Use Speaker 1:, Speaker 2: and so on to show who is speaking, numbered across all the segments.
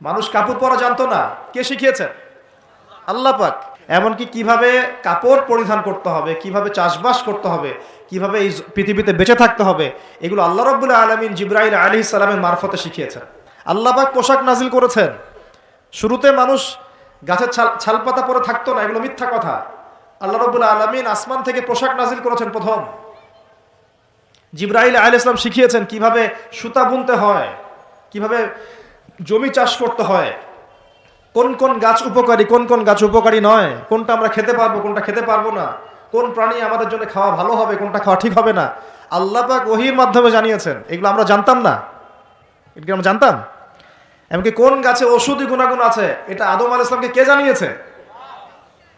Speaker 1: মানুষ কাপড় পরা জানতো না, কে শিখিয়েছেন? আল্লাহ পাক। এমনকি কিভাবে কাপড় পরিধান করতে হবে, কিভাবে চাষবাস করতে হবে, কিভাবে এই পৃথিবীতে বেঁচে থাকতে হবে, এগুলো আল্লাহ রাব্বুল আলামিন জিবরাইল আলাইহিস সালামের মারফতে শিখিয়েছেন। আল্লাহ পাক পোশাক নাজিল করেছেন। শুরুতে মানুষ গাছের ছালপাতা পরে থাকতো না, এগুলো মিথ্যা কথা। আল্লাহ রাব্বুল আলামিন আসমান থেকে পোশাক নাজিল করেছেন প্রথম। জিবরাইল আলাইহিস সালাম শিখিয়েছেন কিভাবে সুতা বুনতে হয়, কিভাবে জমি চাষ করতে হয়, কোন কোন গাছ উপকারী, কোন কোন গাছ উপকারী নয়, কোনটা আমরা খেতে পারবো, কোনটা খেতে পারবো না, কোন প্রাণী আমাদের জন্য খাওয়া ভালো হবে, কোনটা খাওয়া ঠিক হবে না, আল্লাহ পাক ওহীর মাধ্যমে জানিয়েছেন। এগুলো আমরা জানতাম না, এগুলো আমরা জানতাম। এমনকি কোন গাছে ঔষধি গুণাগুণ আছে, এটা আদম আলাইহিস সালামকে কে জানিয়েছে?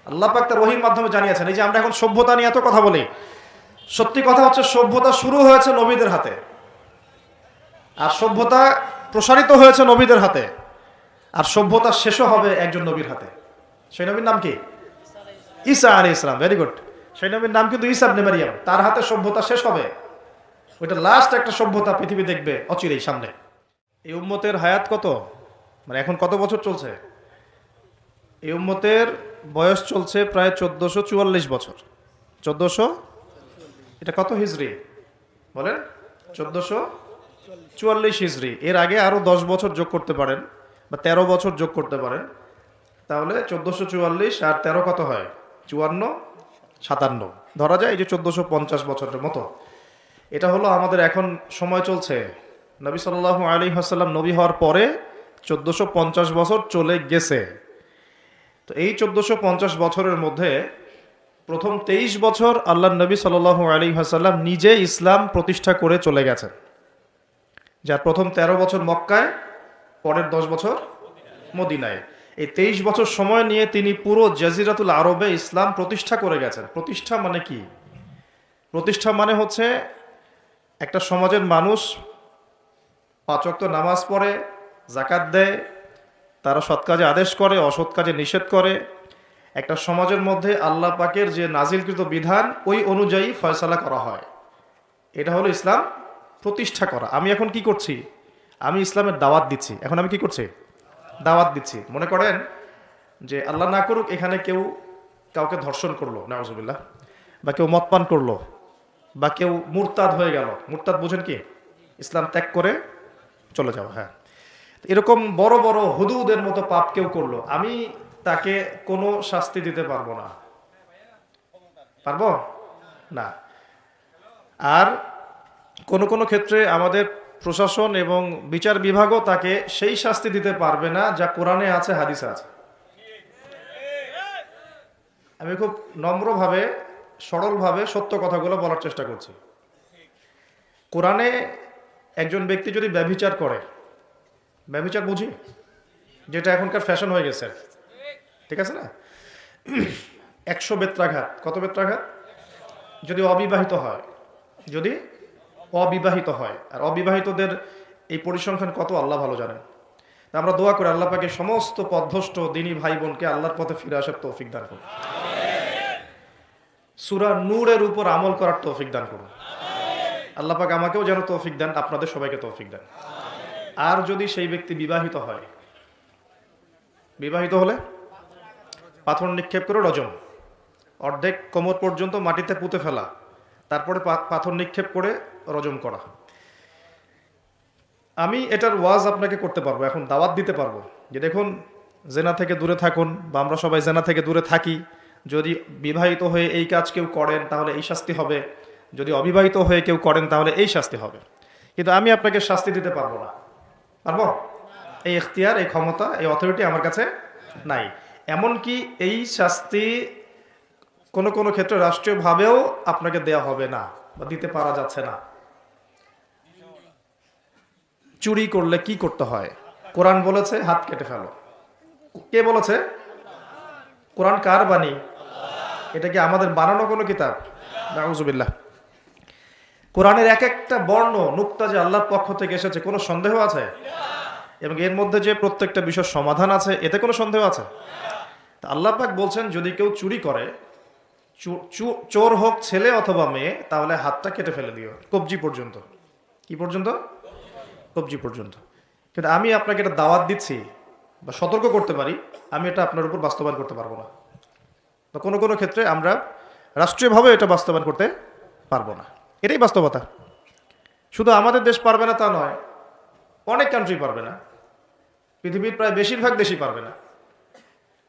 Speaker 1: আল্লাহ পাক তার ওহীর মাধ্যমে জানিয়েছেন। এই যে আমরা এখন সভ্যতা নিয়ে এত কথা বলি, সত্যি কথা হচ্ছে সভ্যতা শুরু হয়েছে নবীদের হাতে, আর সভ্যতা প্রসারিত হয়েছে নবীদের হাতে, আর সভ্যতা শেষও হবে একজন নবীর হাতে। সেই নবীর নাম কি? ঈসা আলাইহিস সালাম। Very good. সেই নবীর নাম কিন্তু ঈসা ইবনে মারইয়াম। তার হাতে সভ্যতা শেষ হবে। ওইটা লাস্ট একটা সভ্যতা পৃথিবী দেখবে অচিরেই সামনে। এই উম্মতের হায়াত কত, মানে এখন কত বছর চলছে? এই উম্মতের বয়স চলছে প্রায় 1444 বছর। 1400, এটা কত হিজরি বলেন? 1444 হিজরি। এর আগে আরো 10 বছর যোগ করতে পারেন, বা 13 বছর যোগ করতে পারেন, তাহলে 1444 আর 13 কত হয়? 54, 57 ধরা যায়। এই যে 1450 বছরের মতো। এটা হলো আমাদের এখন সময় চলছে। নবী সাল্লাল্লাহু আলাইহি ওয়াসাল্লাম নবী হওয়ার পরে 1450 বছর চলে গেছে। তো এই 1450 বছরের মধ্যে প্রথম 23 বছর আল্লাহ নবী সাল্লাল্লাহু আলাইহি ওয়াসাল্লাম নিজে ইসলাম প্রতিষ্ঠা করে চলে গেছেন। যার প্রথম 13 বছর মক্কায়, পরের 10 বছর মদিনায়। এই 23 বছর সময় নিয়ে তিনি পুরো জাজিরাতুল আরবে ইসলাম প্রতিষ্ঠা করে গেছেন। প্রতিষ্ঠা মানে কি? প্রতিষ্ঠা মানে হচ্ছে একটা সমাজের মানুষ 5 ওয়াক্ত নামাজ পড়ে, যাকাত দেয়, তারা সৎ কাজে আদেশ করে, অসৎ কাজে নিষেধ করে। একটা সমাজের মধ্যে আল্লাহ পাকের যে নাজিলকৃত বিধান, ওই অনুযায়ী ফয়সালা করা হয়। এটা হলো ইসলাম প্রতিষ্ঠা করা। আমি এখন কি করছি? আমি ইসলামের দাওয়াত দিচ্ছি। এখন আমি কি করছি? দাওয়াত দিচ্ছি। মনে করেন যে আল্লাহ না করুক এখানে কেউ কাউকে ধর্ষণ করলো, নাউজুবিল্লাহ, বা কেউ মদ পান করলো, বা কেউ মুরতাদ হয়ে গেল। মুরতাদ বুঝেন কি? ইসলাম ত্যাগ করে চলে যাওয়া। হ্যাঁ, এরকম বড় বড় হুদুদের মতো পাপ কেউ করলো, আমি তাকে কোনো শাস্তি দিতে পারবো না। পারবো না। আর কোন কোন ক্ষেত্রে আমাদের প্রশাসন এবং বিচার বিভাগও তাকে সেই শাস্তি দিতে পারবে না যা কোরআনে আছে, হাদিসে আছে। আমি খুব নম্রভাবে, সরলভাবে সত্য কথাগুলো বলার চেষ্টা করছি। কোরআনে একজন ব্যক্তি যদি ব্যভিচার করে, ব্যভিচার বুঝি, যেটা এখনকার ফ্যাশন হয়ে গেছে, ঠিক আছে না? 100 বেত্রাঘাত। কত বেত্রাঘাত? যদি অবিবাহিত হয়, যদি অবিবাহিত হয়। আর অবিবাহিতদের এই পরিসংখ্যান কত আল্লাহ ভালো জানেন। আমরা দোয়া করি আল্লাহ পাকে সমস্ত পথভ্রষ্ট দিনী ভাই বোনকে আল্লাহর পথে ফিরে আসার তৌফিক দান করুন। সূরা নূরের উপর আমল করার তৌফিক দান করুন। আল্লাহ পাক আমাকেও যেন তৌফিক দেন, আপনাদের সবাইকে তৌফিক দেন। আর যদি সেই ব্যক্তি বিবাহিত হয়, বিবাহিত হলে পাথর নিক্ষেপ করে রজম, অর্ধেক কোমর পর্যন্ত মাটিতে পুঁতে ফেলা, তারপরে পাথর নিক্ষেপ করে রজম করা। আমি এটার ওয়াজ আপনাকে করতে পারবো, এখন দাওয়াত দিতে পারবো যে দেখুন, জেনা থেকে দূরে থাকুন, বা আমরা সবাই জেনা থেকে দূরে থাকি। যদি বিবাহিত হয়ে এই কাজ কেউ করেন তাহলে এই শাস্তি হবে, যদি অবিবাহিত হয়ে কেউ করেন তাহলে এই শাস্তি হবে। কিন্তু আমি আপনাকে শাস্তি দিতে পারবো না। পারবো? এই এখতিয়ার, এই ক্ষমতা, এই অথরিটি আমার কাছে নাই। এমনকি এই শাস্তি কোনো কোনো ক্ষেত্রে রাষ্ট্রীয়ভাবেও আপনাকে দেয়া হবে না, বা দিতে পারা যাচ্ছে না। চুরি করলে কি করতে হয়? কোরআন বলেছে হাত কেটে ফেলো। কে বলেছে? কোরআন কার বাণী? এটা কি আমাদের বানানো কোনো কিতাব? নাউজুবিল্লাহ। কোরআনের এক একটা বর্ণ নুক্তা যে আল্লাহর পক্ষ থেকে এসেছে, কোনো সন্দেহ আছে? এবং এর মধ্যে যে প্রত্যেকটা বিষয়ের সমাধান আছে, এতে কোনো সন্দেহ আছে? আল্লাহ পাক বলছেন যদি কেউ চুরি করে, চোর হোক ছেলে অথবা মেয়ে, তাহলে হাতটা কেটে ফেলে দিও, কবজি পর্যন্ত। কি পর্যন্ত? কবজি পর্যন্ত। কিন্তু আমি আপনাকে এটা দাওয়াত দিচ্ছি বা সতর্ক করতে পারি, আমি এটা আপনার উপর বাস্তবায়ন করতে পারবো না। বা কোনো কোনো ক্ষেত্রে আমরা রাষ্ট্রীয়ভাবে এটা বাস্তবায়ন করতে পারবো না। এটাই বাস্তবতা। শুধু আমাদের দেশ পারবে না তা নয়, অনেক কান্ট্রি পারবে না, পৃথিবীর প্রায় বেশিরভাগ দেশই পারবে না।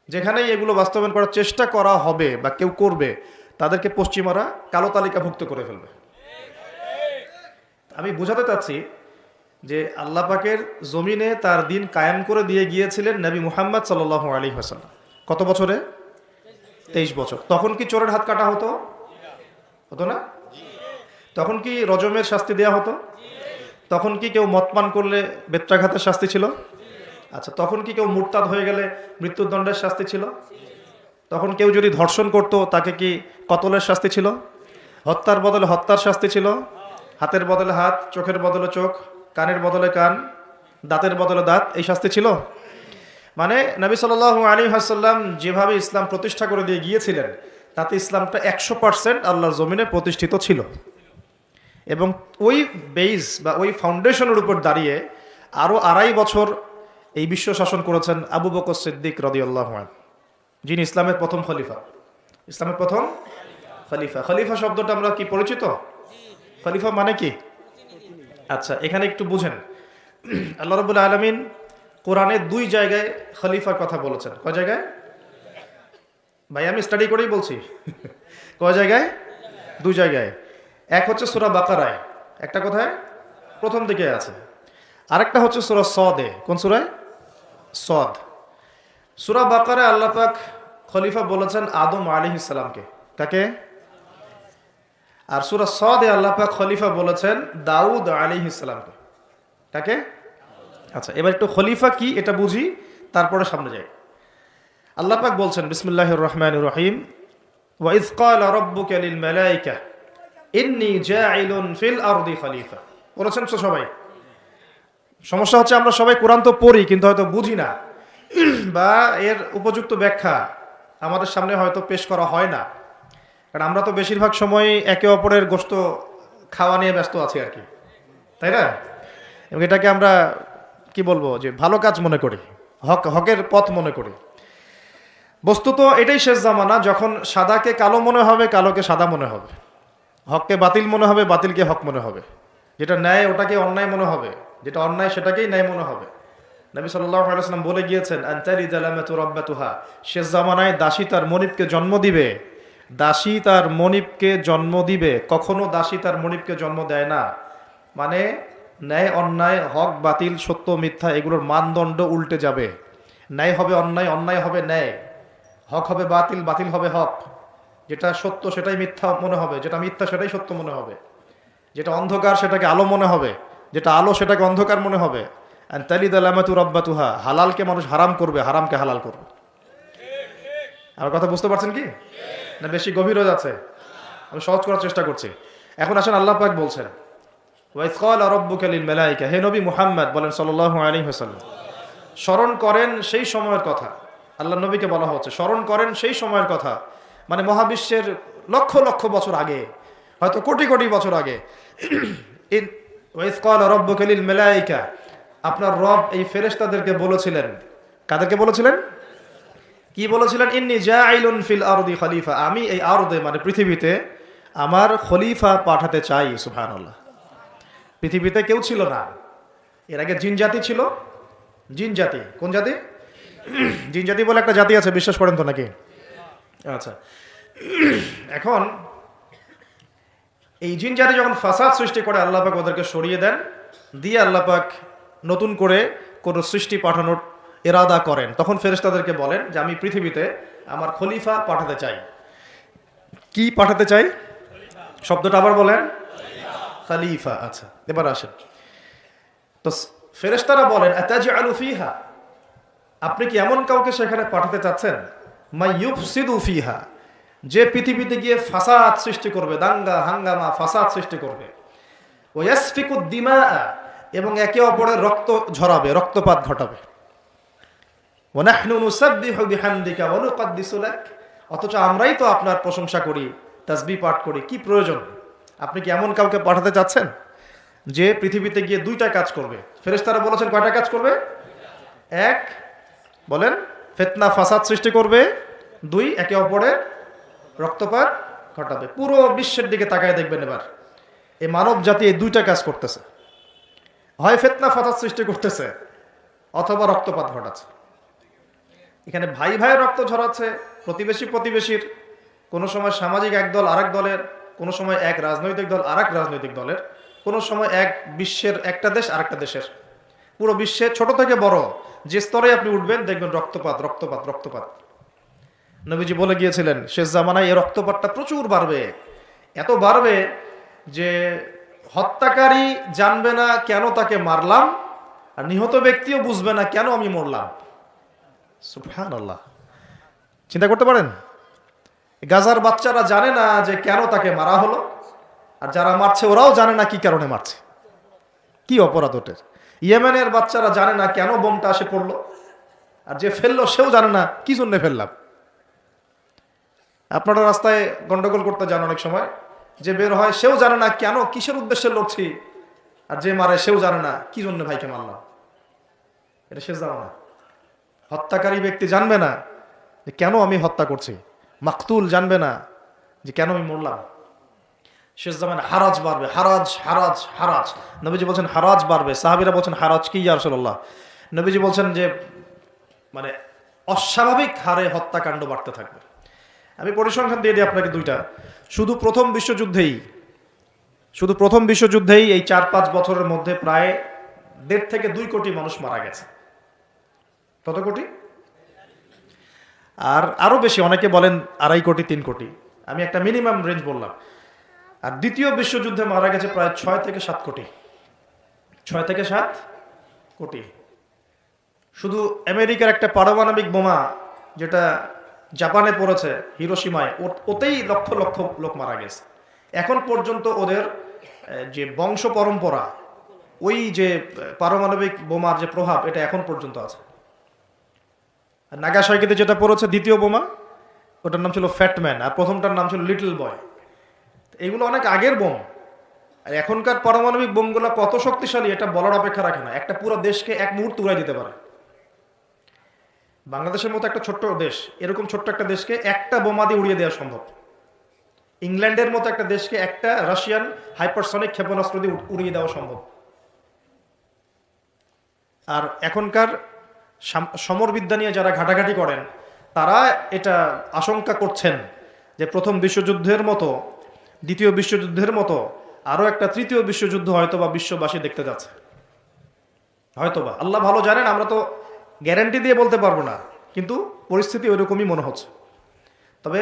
Speaker 1: যেখানেই এগুলো বাস্তবায়ন করার চেষ্টা করা হবে বা কেউ করবে, তাদেরকে পশ্চিমারা কালো তালিকাভুক্ত করে ফেলবে। আমি বোঝাতে চাচ্ছি যে আল্লাহ পাকের জমিনে তার দিন কায়েম করে দিয়ে গিয়েছিলেন নবী মুহাম্মদ সাল্লাল্লাহু আলাইহি ওয়াসাল্লাম। কত বছরে? 23 বছর। তখন কি চোরের হাত কাটা হতো? হতো না? তখন কি রজমের শাস্তি দেয়া হতো? তখন কি কেউ মদ পান করলে বেত্রাঘাতের শাস্তি ছিল? আচ্ছা, তখন কি কেউ মুরতাদ হয়ে গেলে মৃত্যুদণ্ডের শাস্তি ছিল? তখন কেউ যদি ধর্ষণ করত তাকে কি কতলের শাস্তি ছিল? হত্যার বদলে হত্যার শাস্তি ছিল? হাতের বদলে হাত, চোখের বদলে চোখ, কানের বদলে কান, দাঁতের বদলে দাঁত, এই শাস্তি ছিল? মানে নবী সাল্লাল্লাহু আলাইহি ওয়াসাল্লাম যেভাবে ইসলাম প্রতিষ্ঠা করে দিয়ে গিয়েছিলেন, তাতে ইসলামটা 100% আল্লাহর জমিনে প্রতিষ্ঠিত ছিল। এবং ওই বেস বা ওই ফাউন্ডেশনের উপর দাঁড়িয়ে আরও 2.5 বছর এই বিশ্ব শাসন করেছেন আবু বকর সিদ্দিক রাদিয়াল্লাহু আনহু, যিনি ইসলামের প্রথম খলিফা। ইসলামের প্রথম খলিফা। খলিফা শব্দটা আমরা কি পরিচিত? খলিফা মানে কি? আচ্ছা, এখানে একটু বুঝেন। আল্লাহ রাব্বুল আলামিন কোরআনে 2 জায়গায় খলিফার কথা বলেছেন। কয় জায়গায়? ভাই আমি স্টাডি করেই বলছি। কয় জায়গায়? 2 জায়গায়। এক হচ্ছে সূরা বাকারায়, একটা কোথায়? প্রথম দিকে আছে। আরেকটা হচ্ছে সূরা সদে। কোন সূরায়? সদ। সূরা বাকারায় আল্লাহ পাক খলিফা বলেছেন আদম আলাইহিস সালামকে। কাকে? আর সূরা সদে আল্লাহ পাক খলিফা বলেছেন দাউদ আলাইহিস সালামকে। কাকে? আচ্ছা, এবার একটু খলিফা কি এটা বুঝি, তারপরে সামনে যাই। আল্লাহ পাক বলছেন বিসমিল্লাহির রহমানির রহিম, ওয়া ইয ক্বালা রাব্বুকা লিল মালায়েকা ইন্নী জাইলুন ফিল আরদি খলিফা। বলেছেন তো সবাই? সমস্যা হচ্ছে আমরা সবাই কোরআন তো পড়ি কিন্তু হয়তো বুঝি না, বা এর উপযুক্ত ব্যাখ্যা আমাদের সামনে হয়তো পেশ করা হয় না, কারণ আমরা তো বেশিরভাগ সময় একে অপরের গোশত খাওয়া নিয়ে ব্যস্ত আছি আর কি, তাই না? এবং এটাকে আমরা কি বলবো যে ভালো কাজ মনে করি, হকের পথ মনে করি। বস্তুত এটাই শেষ জামানা, যখন সাদাকে কালো মনে হবে, কালোকে সাদা মনে হবে, হককে বাতিল মনে হবে, বাতিলকে হক মনে হবে, যেটা ন্যায় ওটাকে অন্যায় মনে হবে, যেটা অন্যায় সেটাকেই ন্যায় মনে হবে। নবী সাল্লাল্লাহু আলাইহি ওয়াসাল্লাম বলে গিয়েছেন আনতারি জালামাতু রাব্বাতুহা, শেষ জামানায় দাসী তার মনিবকে জন্ম দিবে। দাসী তার মনিবকে জন্ম দিবে, কখনো দাসী তার মনিবকে জন্ম দেয় না। মানে ন্যায় অন্যায়, হক বাতিল, সত্য মিথ্যা, এগুলোর মানদণ্ড উল্টে যাবে। ন্যায় হবে অন্যায়, অন্যায় হবে ন্যায়, হক হবে বাতিল, বাতিল হবে হক। যেটা সত্য সেটাই মিথ্যা মনে হবে, যেটা মিথ্যা সেটাই সত্য মনে হবে, যেটা অন্ধকার সেটাকে আলো মনে হবে, যেটা আলো সেটাকে অন্ধকার মনে হবে। আনতালিদ আলামাতু রাব্বাতুহা, হালালকে মানুষ হারাম করবে, হারামকে হালাল করবে। আমার কথা বুঝতে পারছেন কি না বেশি গভীর হয়ে যাচ্ছে? আমি সহজ করার চেষ্টা করছি। এখন আসেন, আল্লাহ পাক বলছেন ওয়া ইয ক্বালা রাব্বুকা লিল মালায়েকা, হে নবী মুহাম্মদ বলেন সাল্লাল্লাহু আলাইহি ওয়াসাল্লাম, স্মরণ করেন সেই সময়ের কথা। আল্লাহ নবীকে বলা হচ্ছে স্মরণ করেন সেই সময়ের কথা, মানে মহাবিশ্বের লক্ষ লক্ষ বছর আগে, হয়তো কোটি কোটি বছর আগে। ওয়া ইয ক্বালা রাব্বুকা লিল মালায়েকা, আপনার রব এই ফেরেশতাদেরকে বলেছিলেন। কাদেরকে বলেছিলেন? কি বলেছিলেন? ইন্নী জাইলুন ফিল আরদি খলিফা, আমি এই আরদে মানে পৃথিবীতে আমার খলিফা পাঠাতে চাই। সুবহানাল্লাহ। পৃথিবীতে কেউ ছিল না এর আগে, জিন জাতি ছিল। জিন জাতি, কোন জাতি? জিন জাতি বলে একটা জাতি আছে, বিশ্বাস করেন তো নাকি? আচ্ছা, এখন এই জিন জাতি যখন ফাসাদ সৃষ্টি করে, আল্লাহ পাক ওদেরকে সরিয়ে দেন, দিয়ে আল্লাহ পাক নতুন করে কোনো সৃষ্টি পাঠানোর ইরাদা করেন। তখন ফেরেশতাদেরকে বলেন যে আমি পৃথিবীতে আমার খলিফা পাঠাতে চাই। কি পাঠাতে চাই? শব্দটা আবার বলেন, খলিফা। আচ্ছা, এবার আসেন তো ফেরেশতারা বলেন আতাজআলু ফিহা, আপনি কি এমন কাউকে সেখানে পাঠাতে চাচ্ছেন মাই ইউফসিদু ফিহা, যে পৃথিবীতে গিয়ে ফাসাদ সৃষ্টি করবে, দাঙ্গা হাঙ্গামা ফাসাদ সৃষ্টি করবে, ওয়া ইয়াসফিকুদ দিমা, এবং একে অপরের রক্ত ঝরাবে, রক্তপাত ঘটাবে। ওয়া নাহনু নুসাব্বিহু বিহামদিকা ওয়া নুকদ্দিসু লাক, অথচ আমরাই তো আপনার প্রশংসা করি, তাসবিহ পাঠ করি, কি প্রয়োজন? আপনি কি এমন কাউকে পাঠাতে চাচ্ছেন যে পৃথিবীতে গিয়ে 2টা কাজ করবে? ফেরেশতারা বলেছেন কয়টা কাজ করবে? এক, বলেন, ফিতনা ফাসাদ সৃষ্টি করবে, 2 একে অপরের রক্তপাত ঘটাবে। পুরো বিশ্বের দিকে তাকায় দেখবেন এবার, এই মানব জাতি এই 2টা কাজ করতেছে, হয় ফিতনা ফাসাদ সৃষ্টি করতেছে অথবা রক্তপাত ঘটাচ্ছে। এখানে ভাই ভাইয়ের রক্ত ঝরাচ্ছে, প্রতিবেশী প্রতিবেশীর, কোনো সময় সামাজিক এক দল আরেক দলের, কোনো সময় এক রাজনৈতিক দল আরেক রাজনৈতিক দলের, কোনো সময় এক বিশ্বের একটা দেশ আরেকটা দেশের। পুরো বিশ্বে ছোট থেকে বড় যে স্তরে আপনি উঠবেন দেখবেন রক্তপাত রক্তপাত রক্তপাত। নবীজি বলে গিয়েছিলেন শেষ জামানায় এই রক্তপাতটা প্রচুর বাড়বে, এত বাড়বে যে হত্যাকারী জানবে না কেন তাকে মারলাম, আর নিহত ব্যক্তিও বুঝবে না কেন আমি মরলাম। সুবহানাল্লাহ, চিন্তা করতে পারেন? গাজার বাচ্চারা জানে না যে কেন তাকে মারা হলো, আর যারা মারছে ওরাও জানে না কি কারণে মারছে, কি অপরাধ ওটের। ইয়েমেনের বাচ্চারা জানে না কেন বোমটা আসে পড়লো, আর যে ফেললো সেও জানে না কি জন্য ফেললাম। আপনারা রাস্তায় গন্ডগোল করতে যান অনেক সময়, যে বের হয় সেও জানে না কেন কিসের উদ্দেশ্যে লড়ছি, আর যে মারে সেও জানে না কি জন্য ভাইকে মারলাম। এটা শেষ জামানা। হত্যাকারী ব্যক্তি জানবে না যে কেন আমি হত্যা করছি, মাকতুল জানবে না যে কেন আমি মরলাম। শেষ জামানায় হারাজ বাড়বে, হারাজ হারাজ হারাজ। নবীজি বলছেন হারাজ বাড়বে, সাহাবীরা বলছেন হারাজ কি ইয়া রাসূলুল্লাহ? নবীজি বলছেন যে মানে অস্বাভাবিক হারে হত্যাকাণ্ড বাড়তে থাকবে। আমি পরিসংখ্যান দিয়ে দিই আপনাকে 2টা। শুধু প্রথম বিশ্বযুদ্ধেই এই 4-5 বছরের মধ্যে প্রায় 1.5 থেকে 2 কোটি মানুষ মারা গেছে। কত কোটি? আর আরো বেশি, অনেকে বলেন 2.5 কোটি 3 কোটি, আমি একটা মিনিমাম রেঞ্জ বললাম। আর দ্বিতীয় বিশ্বযুদ্ধে মারা গেছে প্রায় 6 থেকে 7 কোটি। 6 থেকে 7 কোটি। শুধু আমেরিকার একটা পারমাণবিক বোমা যেটা জাপানে পড়েছে হিরোশিমায়, ওতেই লক্ষ লক্ষ লোক মারা গেছে। এখন পর্যন্ত ওদের যে বংশ পরম্পরা, ওই যে পারমাণবিক বোমার যে প্রভাব, এটা এখন পর্যন্ত আছে। নাগাসাকিতে যেটা পড়েছে দ্বিতীয় বোমা, ওটার নাম ছিল ফ্যাটম্যান, আর প্রথমটার নাম ছিল লিটল বয়। এগুলো অনেক আগের বোম। আর এখনকার পারমাণবিক বোমগুলো কত শক্তিশালী এটা বলার অপেক্ষা রাখে না, একটা পুরো দেশকে এক মুহূর্তে উড়াই দিতে পারে। বাংলাদেশের মতো একটা ছোট্ট দেশ, এরকম ছোট্ট একটা দেশকে একটা বোমা দিয়ে উড়িয়ে দেওয়া সম্ভব। ইংল্যান্ডের মতো একটা দেশকে একটা রাশিয়ান হাইপারসনিক ক্ষেপণাস্ত্র দিয়ে উড়িয়ে দেওয়া সম্ভব। আর এখনকার সমরবিদ্যা নিয়ে যারা ঘাটাঘাটি করেন, তারা এটা আশঙ্কা করছেন যে প্রথম বিশ্বযুদ্ধের মতো, দ্বিতীয় বিশ্বযুদ্ধের মতো আরো একটা তৃতীয় বিশ্বযুদ্ধ হয়তোবা বিশ্ববাসী দেখতে যাচ্ছে। হয়তোবা, আল্লাহ ভালো জানেন, আমরা তো গ্যারান্টি দিয়ে বলতে পারবো না, কিন্তু পরিস্থিতি ওইরকমই মনে হচ্ছে। তবে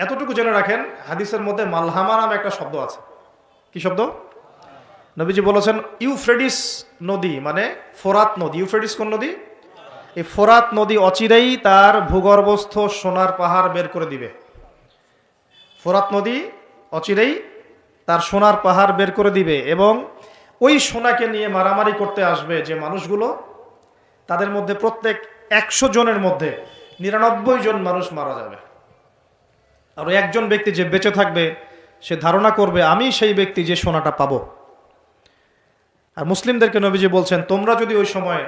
Speaker 1: এতটুকু জেনে রাখেন, হাদিসের মধ্যে মালহামা নামে একটা শব্দ আছে। কি শব্দ? নবীজি বলেছেন ইউফ্রেডিস নদী মানে ফোরাত নদী। ইউফ্রেডিস কোন নদী? এই ফোরাত নদী অচিরেই তার ভূগর্ভস্থ সোনার পাহাড় বের করে দিবে। ফোরাত নদী অচিরেই তার সোনার পাহাড় বের করে দিবে, এবং ওই সোনাকে নিয়ে মারামারি করতে আসবে যে মানুষগুলো, তাদের মধ্যে প্রত্যেক 100 জনের মধ্যে 99 জন মানুষ মারা যাবে। আর একজন ব্যক্তি যে বেঁচে থাকবে সে ধারণা করবে আমি সেই ব্যক্তি যে সোনাটা পাবো। আর মুসলিমদেরকে নবীজি বলছেন তোমরা যদি ওই সময়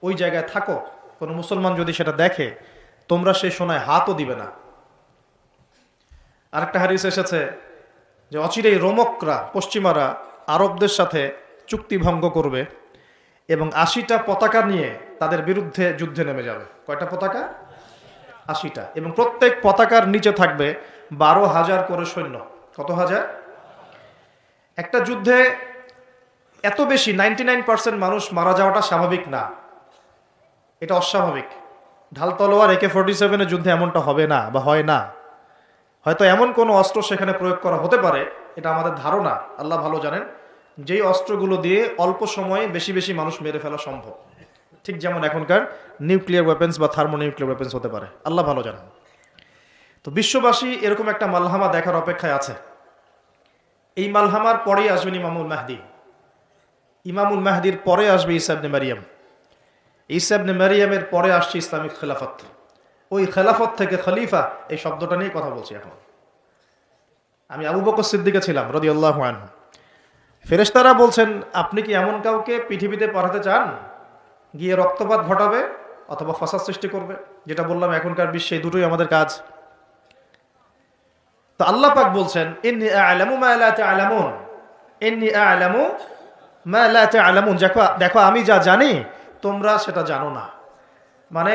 Speaker 1: ওই জায়গায় থাকো, কোনো মুসলমান যদি সেটা দেখে, তোমরা সেই সোনায় হাতও দিবে না। আরেকটা হাদিস এসেছে যে অচিরেই রোমকরা, পশ্চিমারা আরবদের সাথে চুক্তি ভঙ্গ করবে এবং 80টা পতাকা নিয়ে তাদের বিরুদ্ধে যুদ্ধে নেমে যাবে। কয়টা পতাকা? 80টা। এবং প্রত্যেক পতাকার নিচে থাকবে 12,000 করে সৈন্য। কত হাজার? একটা যুদ্ধে এত বেশি 99% মানুষ মারা যাওয়াটা স্বাভাবিক না, এটা অস্বাভাবিক। ঢাল তলোয়ার AK-47 যুদ্ধে এমনটা হবে না বা হয় না। হয়তো এমন কোনো অস্ত্র সেখানে প্রয়োগ করা হতে পারে, এটা আমাদের ধারণা, আল্লাহ ভালো জানেন, যেই অস্ত্রগুলো দিয়ে অল্প সময়ে বেশি বেশি মানুষ মেরে ফেলা সম্ভব। ঠিক যেমন এখনকার নিউক্লিয়ার ওয়েপেন্স বা থার্মোনিউক্লিয়ার ওয়েপেন্স হতে পারে, আল্লাহ ভালো জানেন। তো বিশ্ববাসী এরকম একটা মালহামা দেখার অপেক্ষায় আছে। এই মালহামার পরেই আসবেন ইমামুল মাহদি। ইমামুল মাহদির পরে আসবে ঈসা ইবনে মারিয়াম। ঈসা ইবনে মারিয়ামের পরে আসছে ইসলামিক খেলাফত। ওই খেলাফত থেকে খলিফা, এই শব্দটা নিয়ে কথা বলছি এখন। আমি আবু বকর সিদ্দিকে ছিলাম রাদিয়াল্লাহু আনহু। ফেরেশতারা বলছেন আপনি কি এমন কাউকে পৃথিবীতে পাঠাতে চান গিয়ে রক্তপাত ঘটাবে অথবা ফাসাদ সৃষ্টি করবে। যেটা বললাম এখনকার বিশ্বে দুটোই আমাদের কাজ। তো আল্লাহ পাক বলছেন ইন্নী আ'লামু মা লা তা'লামুন, ইন্নী আ'লামু মা লা তা'লামুন, দেখো আমি যা জানি তোমরা সেটা জানো না। মানে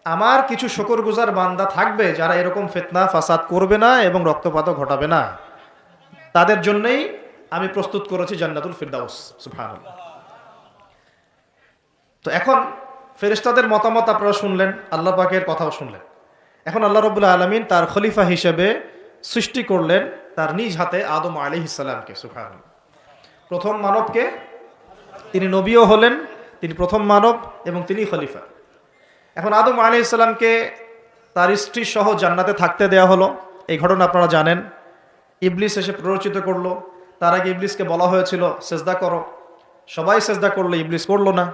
Speaker 1: আমার কিছু শুকরগুজার বান্দা থাকবে যারা এরকম ফিতনা ফাসাদ করবে না এবং রক্তপাতও ঘটাবে না, তাদের জন্যই আমি প্রস্তুত করেছি জান্নাতুল ফিরদাউস। সুবহানাল্লাহ। তো এখন ফেরেশতাদের মতামত আপনারা শুনলেন, আল্লাহ পাকের কথাও শুনলেন। এখন আল্লাহ রাব্বুল আলামিন তার খলিফা হিসেবে সৃষ্টি করলেন তার নিজ হাতে আদম আলাইহিস সালামকে। সুবহানাল্লাহ। প্রথম মানবকে, তিনি নবীও হলেন, তিনি প্রথম মানব এবং তিনি খলিফা। এখন আদম আলাইহিস সালামকে তার স্ত্রী সহ জান্নাতে থাকতে দেয়া হলো। এই ঘটনা আপনারা জানেন। ইবলিস এসে প্ররোচিত করলো। তার আগে ইবলিসকে বলা হয়েছিল সেজদা করো, সবাই সেজদা করলো, ইবলিস করলো না।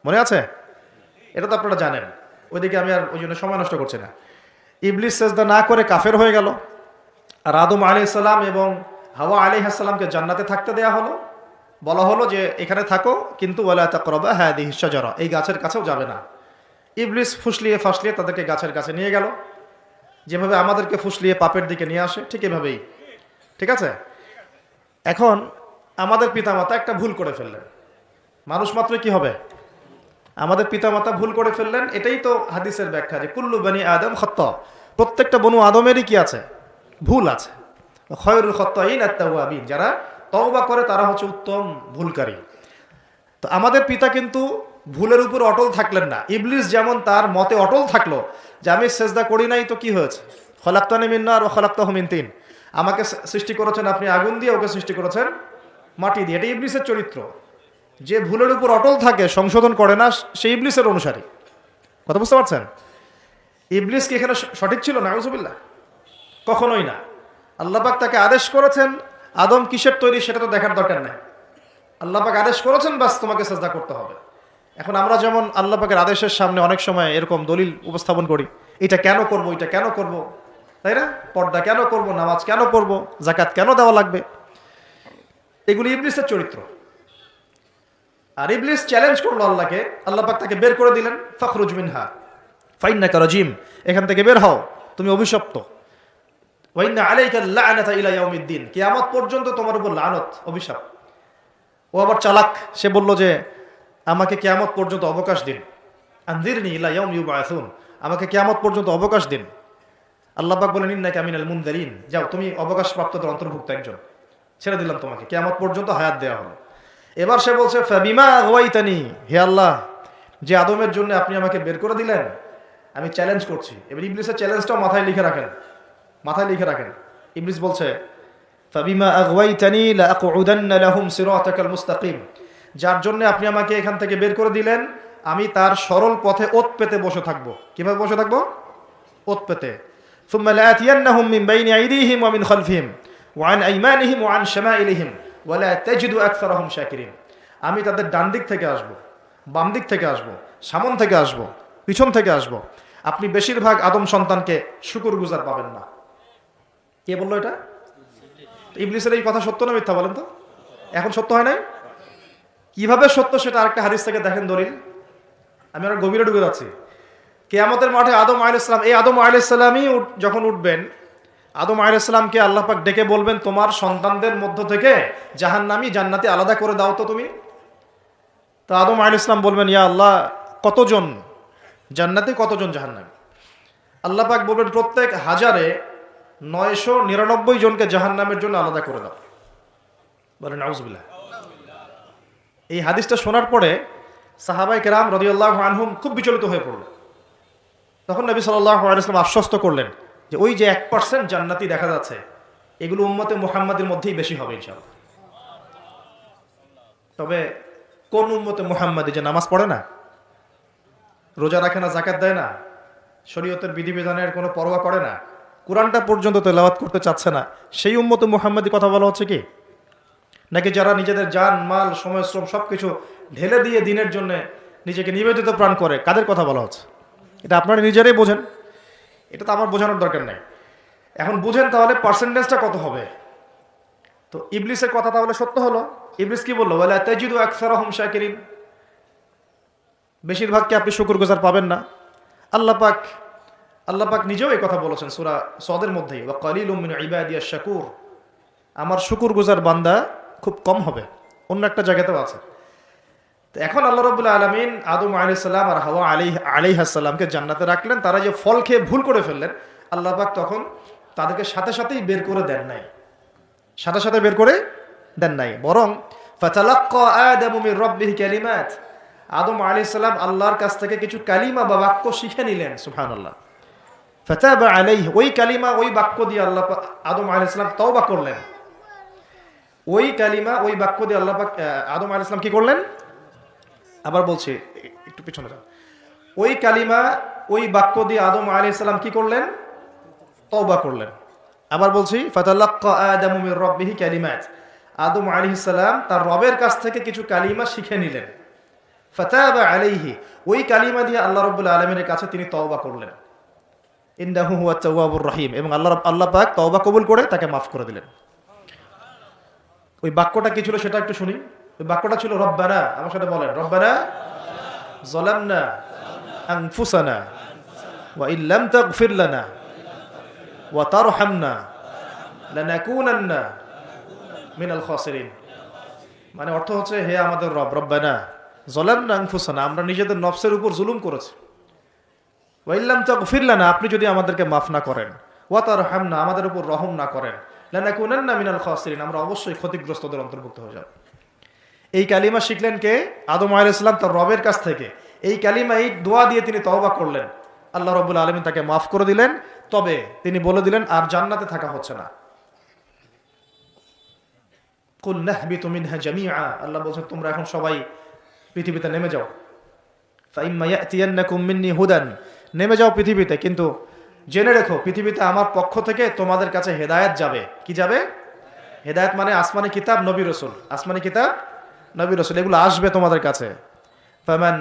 Speaker 1: মনে আছে? এটা তো আপনারা জানেন। ওইদিকে আমি আর ওই জন্য সময় নষ্ট করছি না। ইবলিস সেজদা না করে কাফের হয়ে গেল। আর আদম আলাইহিস সালাম এবং হাওয়া আলাইহিস সালামকে জান্নাতে থাকতে দেয়া হলো। বলা হলো যে এখানে থাকো, কিন্তু ওয়ালা তাকরাবা হাদিহিশ শাজারা, এই গাছের কাছেও যাবে না। ইবলিস ফুসলিয়ে ফাসলিয়ে তাদেরকে গাছের কাছে নিয়ে গেল। যেভাবে আমাদেরকে ফুসলিয়ে পাপের দিকে নিয়ে আসে, ঠিক এভাবেই। ঠিক আছে? এখন আমাদের পিতামাতা একটা ভুল করে ফেললেন। মানুষ মাত্র কি হবে? আমাদের পিতামাতা ভুল করে ফেললেন। এটাই তো হাদিসের ব্যাখ্যা যে কুল্লু বনি আদম খাত্তা, প্রত্যেকটা বনু আদমেরই কি আছে? ভুল আছে। খয়রুল খাত্তাইন আত-তাওয়াবিন, যারা তওবা করে তারা হচ্ছে উত্তম ভুলকারী। তো আমাদের পিতা কিন্তু ভুলের উপর অটল থাকলেন না। ইবলিস যেমন তার মতে অটল থাকলো যে আমি সেজদা করি নাই, তো কি হয়েছে? খলাকতানি মিন নার ওয়া খলাকতাহু মিন তিন, আমাকে সৃষ্টি করেছেন আপনি আগুন দিয়ে, ওকে সৃষ্টি করেছেন মাটি দিয়ে। এটা ইবলিসের চরিত্র। যে ভুলের উপর অটল থাকে, সংশোধন করে না, সেই ইবলিসের অনুসারী। কথা বুঝতে পারছেন? ইবলিস কি এখানে সঠিক ছিল? নাউজুবিল্লাহ, কখনোই না। আল্লাহ পাক তাকে আদেশ করেছেন, আদম কিসের তৈরি সেটা তো দেখার দরকার নাই। আল্লাহ পাক আদেশ করেছেন, বাস তোমাকে সেজদা করতে হবে। এখন আমরা যেমন আল্লাহ পাকের আদেশের সামনে অনেক সময় এরকম দলিল উপস্থাপন করি, এটা কেন করব, এটা কেন করব, তাই না? পর্দা কেন করব, নামাজ কেন পড়ব, যাকাত কেন দেওয়া লাগবে, এগুলি ইবলিসের চরিত্র। আর ইবলিস চ্যালেঞ্জ করলো আল্লাহকে, আল্লাহ পাক তাকে বের করে দিলেন, ফাখরুজ মিনহা ফাইন্নাকা রাজিম, এখান থেকে বের হও, তুমি অভিশপ্ত। ওয়া ইন্না আলাইকা লা'নাতা ইলা ইয়াউমিদ্দিন, কিয়ামত পর্যন্ত তোমার উপর লানত, অভিশাপ। ও আবার চালাক, সে বলল যে আমাকে কিয়ামত পর্যন্ত অবকাশ দিন, আনজিরনি ইলা ইয়াউমি ইউবআসুন, আমাকে কিয়ামত পর্যন্ত অবকাশ দিন। আল্লাহ পাক বলেন ইন্নাকা মিনাল মুনযারিন, যাও তুমি অবকাশপ্রাপ্তদের অন্তর্ভুক্ত একজন, ছেড়ে দিলাম তোমাকে, কিয়ামত পর্যন্ত হায়াত দেওয়া হলো। এবার সে বলছে ফাবিমা আগওয়াইতানি, হে আল্লাহ, যে আদমের জন্য আপনি আমাকে বের করে দিলেন, আমি চ্যালেঞ্জ করছি। এবার ইবলিসের চ্যালেঞ্জটাও মাথায় লিখে রাখেন, মাথায় লিখে রাখেন। ইবলিস বলছে ফাবিমা আগওয়াইতানি লাআকউদান্না লাহুম সিরাতাকাল মুস্তাকিম, যার জন্য আপনি আমাকে এখান থেকে বের করে দিলেন, আমি তার সরল পথে ওত পেতে বসে থাকবো। কিভাবে বসে থাকবো? ওত পেতে। সুম্মা লাআতিয়ান্নাহুম মিন বাইনি আইদিহিম ওয়া মিন খালফিহিম ওয়া আন আইমানিহিম ওয়া আন শামাইলিহিম ওয়া লা তাজিদু আকসারাহুম শাকিরিন, আমি তাদের ডান দিক থেকে আসবো, বাম দিক থেকে আসবো, সামন থেকে আসবো, পিছন থেকে আসবো। আপনি বেশিরভাগ আদম সন্তানকে শুকরগুজার পাবেন না। কে বললো এটা? ইবলিসের এই কথা সত্য না মিথ্যা বলেন তো? এখন সত্য হয় নাই? কিভাবে সত্য সেটা আরেকটা হাদিস থেকে দেখেন, দলিল। আমি আর গভীরে ঢুকে যাচ্ছি। কিয়ামতের মাঠে আদম আলাইহিস সালাম, এই আদম আলাইহিস সালামই যখন উঠবেন, আদম আলাইহিস সালামকে আল্লাহ পাক ডেকে বলবেন তোমার সন্তানদের মধ্য থেকে জাহান্নামী জান্নাতি আলাদা করে দাও তো তুমি। তো আদম আলাইহিস সালাম বলবেন ইয়া আল্লাহ, কতজন জান্নাতি, কতজন জাহান্নামী? আল্লাহ পাক বলবেন প্রত্যেক 1000-এ 999 জনকে জাহান্নামের জন্য আলাদা করে দাও। বলেন নাউজুবিল্লাহ। এই হাদিসটা শোনার পরে সাহাবায়ে কেরাম রাদিয়াল্লাহু আনহুম খুব বিচলিত হয়ে পড়ল। তখন নবী সাল্লাল্লাহু আলাইহি ওয়াসাল্লাম আশ্বস্ত করলেন যে ওই যে 1% জান্নাতি দেখা যাচ্ছে, এগুলো উম্মতে মুহাম্মাদের মধ্যেই বেশি হবে ইনশাআল্লাহ। তবে কোন উম্মতে মুহাম্মাদি যে নামাজ পড়ে না, রোজা রাখে না, যাকাত দেয় না, শরীয়তের বিধিবিধানের কোনো পরোয়া করে না, কোরআনটা পর্যন্ত তেলাওয়াত করতে চাচ্ছে না, সেই উম্মতে মুহাম্মাদি কথা বলা হচ্ছে কি? নাকি যারা নিজেদের জান মাল সময় শ্রম সবকিছু ঢেলে দিয়ে দিনের জন্য নিজেকে নিবেদিত প্রাণ করে, কাদের কথা বলা হচ্ছে? এটা আপনারা নিজেরাই বোঝেন, এটা তো আমার বোঝানোর দরকার নাই। এখন বুঝেন তাহলে পার্সেন্টেজটা কত হবে। তো ইবলিসের কথা তাহলে সত্য হলো। ইবলিস কি বললো? ওয়ালা তাজিদু আকসারাহুম শাকিরিন, বেশিরভাগকে আপনি শুকরগুজার পাবেন না। আল্লাহ পাক নিজেও এই কথা বলেছেন সূরা সদের মধ্যেই, ওয়া কালিলুম মিন ইবাদিয়াশ শাকুর, আমার শুকরগুজার বান্দা খুব কম হবে। অন্য একটা জায়গাতেও আছে। তো এখন আল্লাহ রাব্বুল আলামিন আদম আলাইহিস সালাম আর হাওয়া আলাইহিস সালামকে জান্নাতে রাখলেন। তারা যে ফল খেয়ে ভুল করে ফেললেন, আল্লাহ পাক তখন তাদেরকে সাথে সাথেই বের করে দেন নাই, সাথে সাথে বের করে দেন নাই, বরং ফাতালাক্কা আদামু মির রাব্বিহি কালিমাত, আদম আলাইহিস সালাম আল্লাহর কাছ থেকে কিছু কালিমা বা বাক্য শিখে নিলেন। সুবহানাল্লাহ। ফাতাবা আলাইহি, ওই কালিমা ওই বাক্য দিয়ে আল্লাহ আদম আলাইহিস সালাম তওবা করলেন। ওই কালিমা ওই বাক্য দিয়ে আল্লাহ পাক আদম আলাইহিস সালাম কি করলেন? আবার বলছি, একটু পিছনে যান। ওই কালিমা ওই বাক্য দিয়ে আদম আলাইহিস সালাম কি করলেন? তওবা করলেন। আবার বলছি, ফাতালাক্কা আদামু মির রাব্বিহি কালিমাত, আদম আলাইহিস সালাম তার রবের কাছ থেকে কিছু কালিমা শিখে নিলেন। ফাতাবা আলাইহি, ওই কালিমা দিয়ে আল্লাহ রাব্বুল আলামিনের কাছে তিনি তওবা করলেন। ইন্নাহু হুয়াত তাওয়াবুর রহিম, এবং আল্লাহ পাক তওবা কবুল করে তাকে মাফ করে দিলেন। ওই বাক্যটা কি ছিল সেটা একটু শুনি। ওই বাক্যটা ছিল রব্বানা, আমার সাথে বলেন, রব্বানা যালামনা আনফুসানা ওয়া ইল্লাম তাগফির লানা ওয়া তারহামনা লানাকুনান্না মিনাল খাসিরিন। মানে অর্থ হচ্ছে, হে আমাদের রব, রব্বানা যালামনা আনফুসানা, আমরা নিজেদের নফসের উপর জুলুম করেছি, ওয়া ইল্লাম তাগফির লানা, আপনি যদি আমাদেরকে মাফ না করেন, ওয়া তারহামনা, আমাদের উপর রহম না করেন, লানাকুনান্না মিনাল খাসিরিন, আমরা অবশ্যই ক্ষতিগ্রস্তদের অন্তর্ভুক্ত হয়ে যাব। এই কালিমা শিখলেন কে? আদম আলাইহিস সালাম তার রবের কাছ থেকে। এই কালিমা, এই দোয়া দিয়ে তিনি তওবা করলেন, আল্লাহ রাব্বুল আলামিন তাকে মাফ করে দিলেন। তবে তিনি বলে দিলেন আর জান্নাতে থাকা হচ্ছে না। কুল নাহবিতু মিনহা জামিআ, আল্লাহ বলেন তোমরা এখন সবাই পৃথিবীতে নেমে যাও। ফাইম্মা ইয়াতিয়ান্নাকুম মিন্নি হুদান, নেমে যাও পৃথিবীতে, কিন্তু জেনে রেখো পৃথিবীতে আমার পক্ষ থেকে তোমাদের কাছে হেদায়েত যাবে। কি যাবে? হেদায়েত মানে আসমানি কিতাব, নবী রাসূল। আসমানি কিতাব, নবী রাসূল, এগুলো আসবে তোমাদের কাছে। ফামান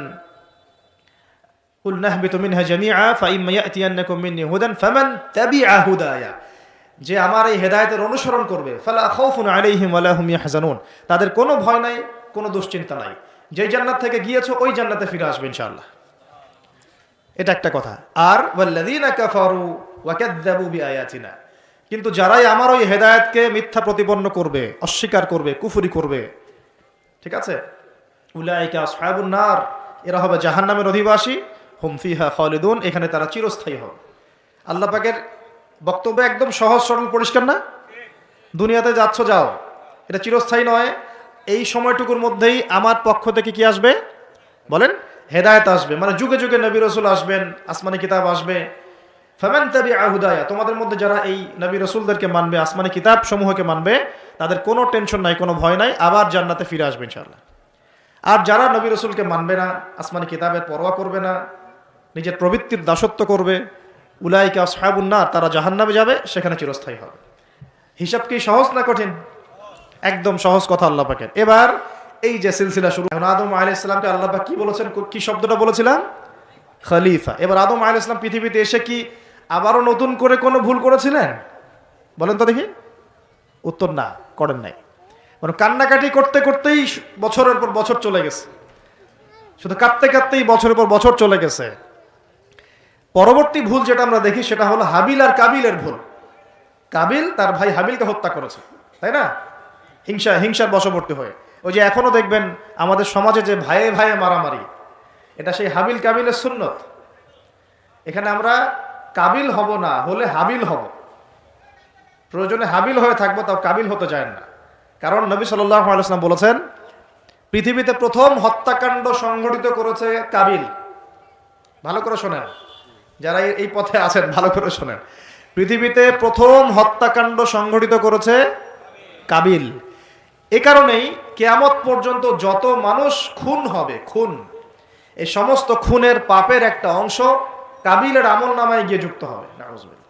Speaker 1: কুল নাহবিতু মিনহা জামিআ ফাইম্মা ইয়াতিয়ান্নাকুম মিন্নি হুদান ফামান তাবিআ হুদায়া, যে আমার এই হেদায়েতের অনুসরণ করবে, ফালা খাউফুন আলাইহিম ওয়ালা হুম ইয়াহজানুন, তাদের কোনো ভয় নাই, কোনো দুশ্চিন্তা নাই। যেই জান্নাত থেকে গিয়েছো ওই জান্নাতে ফিরে আসবে ইনশাআল্লাহ। এটা একটা কথা। আর ওয়াল্লাযীনা কাফারু ওয়া কাযযাবু বিআয়াতিনা, কিন্তু যারাই আমার ওই হেদায়েতকে মিথ্যা প্রতিপন্ন করবে, অস্বীকার করবে, কুফরি করবে, ঠিক আছে, উলাইকা আসহাবুন নার, এরা হবে জাহান্নামের অধিবাসী, হুম ফিহা খালিদুন, এখানে তারা চিরস্থায়ী হবে। আল্লাহ পাকের বক্তব্য একদম সহজ সরল পরিষ্কার না? দুনিয়াতে যাচ্ছ যাও, এটা চিরস্থায়ী নয়। এই সময়টুকুর মধ্যেই আমার পক্ষ থেকে কি আসবে বলেন? হেদায়েত আসবে, মানে যুগে যুগে নবী রাসূল আসবেন, আসমানি কিতাব আসবে। ফামান তাবিআ হুদায়া, তোমাদের মধ্যে যারা এই নবী রাসূলদেরকে মানবে, আসমানি কিতাব সমূহকে মানবে, তাদের কোনো টেনশন নাই, কোনো ভয় নাই, আবার জান্নাতে ফিরে আসবে ইনশাআল্লাহ। আর যারা নবী রাসূলকে মানবে না, আসমানি কিতাবের পরোয়া করবে না, নিজের প্রবৃত্তির দাসত্ব করবে, উলাইকা আসহাবুন নার, তারা জাহান্নামে যাবে, সেখানে চিরস্থায়ী হবে। হিসাব কি সহজ না কঠিন? একদম সহজ কথা আল্লাহ পাকের। এবার এই যে সিলসিলা শুরু, এখন আদম আলাইহিস সালামকে আল্লাহ পাক কি বলেছেন? কি শব্দটা বলেছিলাম? খলিফা। এবার আদম আলাইহিস সালাম পৃথিবীতে এসে কি আবারও নতুন করে কোনো ভুল করেছিলেন? বলেন তো দেখি। উত্তর না, করেন নাই। মানে কান্নাকাটি করতে করতেই বছরের পর বছর চলে গেছে, শুধু কাঁদতে কাঁদতেই বছরের পর বছর চলে গেছে। পরবর্তী ভুল যেটা আমরা দেখি সেটা হলো হাবিল আর কাবিলের ভুল। কাবিল তার ভাই হাবিলকে হত্যা করেছে, তাই না? হিংসার বশবর্তী হয়ে। ওই যে এখনো দেখবেন আমাদের সমাজে যে ভাইয়ে ভাইয়ে মারামারি, এটা সেই হাবিল কাবিলের সুন্নত। এখানে আমরা কাবিল হব না, হলে হাবিল হব। প্রয়োজনে হাবিল হয়ে থাকবো, তাও কাবিল হতে যায় না। কারণ নবী সাল্লাল্লাহু আলাইহি ওয়াসাল্লাম বলেছেন, পৃথিবীতে প্রথম হত্যাকাণ্ড সংঘটিত করেছে কাবিল। ভালো করে শোনেন, যারা এই পথে আছেন ভালো করে শোনেন। পৃথিবীতে প্রথম হত্যাকাণ্ড সংঘটিত করেছে কাবিল। এ কারণেই কিয়ামত পর্যন্ত যত মানুষ খুন হবে, খুন, এই সমস্ত খুনের পাপের একটা অংশ কাবিলের আমলনামায় গিয়ে যুক্ত হবে। নাউজুবিল্লাহ।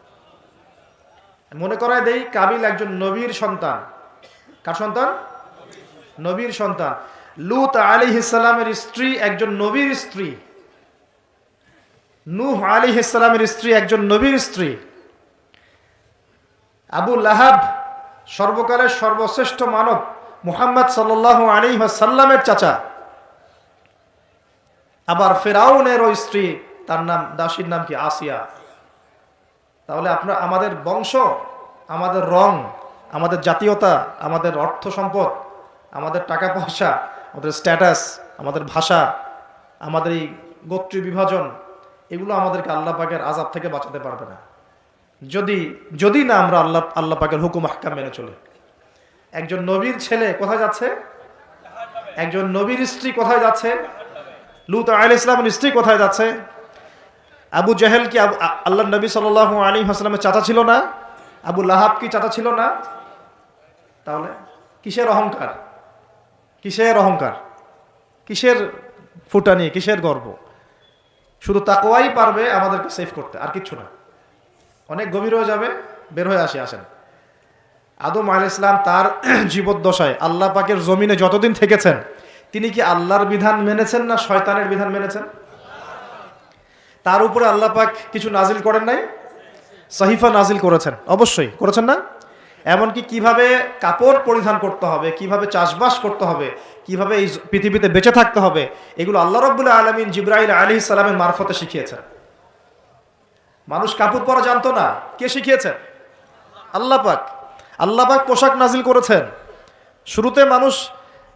Speaker 1: মনে করায় দেই, কাবিল একজন নবীর সন্তান। কার সন্তান? নবীর সন্তান। লূত আলাইহিস সালামের স্ত্রী একজন নবীর স্ত্রী। নূহ আলাইহিস সালামের স্ত্রী একজন নবীর স্ত্রী। আবু লাহাব সর্বকালের সর্বশ্রেষ্ঠ মানব মুহাম্মদ সাল্লাল্লাহু আলাইহি ওয়াসাল্লামের চাচা। আবার ফেরাউনের ওই স্ত্রী, তার নাম, দাসীর নাম কি? আসিয়া। তাহলে আমাদের বংশ, আমাদের রং, আমাদের জাতীয়তা, আমাদের অর্থ সম্পদ, আমাদের টাকা পয়সা, আমাদের স্ট্যাটাস, আমাদের ভাষা, আমাদের এই গোত্রীয় বিভাজন, এগুলো আমাদেরকে আল্লাহ পাকের আযাব থেকে বাঁচাতে পারবে না যদি না আমরা আল্লাহ পাকের হুকুম আহকাম মেনে চলি। একজন নবীর ছেলে কোথায় যাচ্ছে? একজন নবীর স্ত্রী কোথায় যাচ্ছে? লূত আলাইহিস সালামের স্ত্রী কোথায় যাচ্ছে? আবু জাহেল কি আল্লাহ নবী সাল্লাল্লাহু আলাইহি ওয়াসাল্লামের চাচা ছিল না? আবু লাহাব কি চাচা ছিল না? তাহলে কিসের অহংকার, কিসের অহংকার, কিসের ফুটানি, কিসের গর্ব? শুধু তাকওয়াই পারবে আমাদেরকে সেভ করতে, আর কিচ্ছু না। অনেক গভীর হয়ে যাবে, বের হয়ে আসেন। আদম আলাইহিস সালাম তার জীবদ্দশায় আল্লাহ পাকের জমিনে যতদিন থেকেছেন, তিনি কি আল্লাহর বিধান মেনেছেন না শয়তানের বিধান মেনেছেন? তার উপরে আল্লাহ পাক কিছু নাজিল করেন নাই? সহিফা নাজিল করেছেন, অবশ্যই করেছেন না? এমনকি কিভাবে কাপড় পরিধান করতে হবে, কিভাবে চাষবাস করতে হবে, কিভাবে এই পৃথিবীতে বেঁচে থাকতে হবে, এগুলো আল্লাহ রাব্বুল আলামিন জিবরাইল আলাইহিস সালামের মারফতে শিখিয়েছেন। মানুষ কাপড় পরা জানতো না, কে শিখিয়েছেন? আল্লাহ পাক। আল্লাহ পাক পোশাক নাজিল করেছেন। শুরুতে মানুষ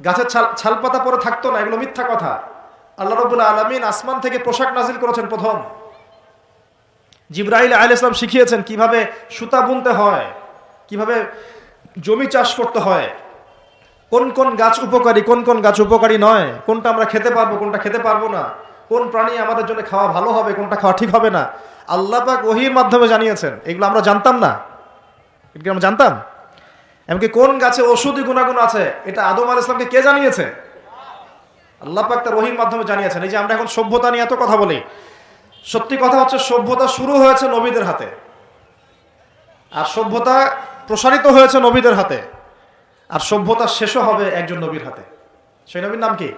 Speaker 1: গাছের ছালপাতা পরে থাকতো না, এগুলো মিথ্যা কথা। আল্লাহ রাব্বুল আলামিন আসমান থেকে পোশাক নাজিল করেছেন প্রথম। জিবরাইল আলাইহিস সালাম শিখিয়েছেন কিভাবে সুতা বুনতে হয়, কিভাবে জমি চাষ করতে হয়, কোন কোন গাছ উপকারী, কোন কোন গাছ উপকারী নয়, কোনটা আমরা খেতে পারবো, কোনটা খেতে পারবো না, কোন প্রাণী আমাদের জন্য খাওয়া ভালো হবে, কোনটা খাওয়া ঠিক হবে না, আল্লাহ পাক ওহীর মাধ্যমে জানিয়েছেন। এগুলো আমরা জানতাম না, এগুলো আমরা জানতাম। এমনকি কোন গাছে ঔষধি গুণাগুণ আছে, এটা আদম আলাইহিস সালামকে কে জানিয়েছে? আল্লাহ পাক তার ওহীর মাধ্যমে জানিয়েছেন। এই যে আমরা এখন সভ্যতা নিয়ে এত কথা বলি, সত্যি কথা হচ্ছে সভ্যতা শুরু হয়েছে নবীদের হাতে, আর সভ্যতা প্রসারিত হয়েছে নবীদের হাতে, আর সভ্যতা শেষও হবে একজন নবীর হাতে। সেই নবীর নাম কি?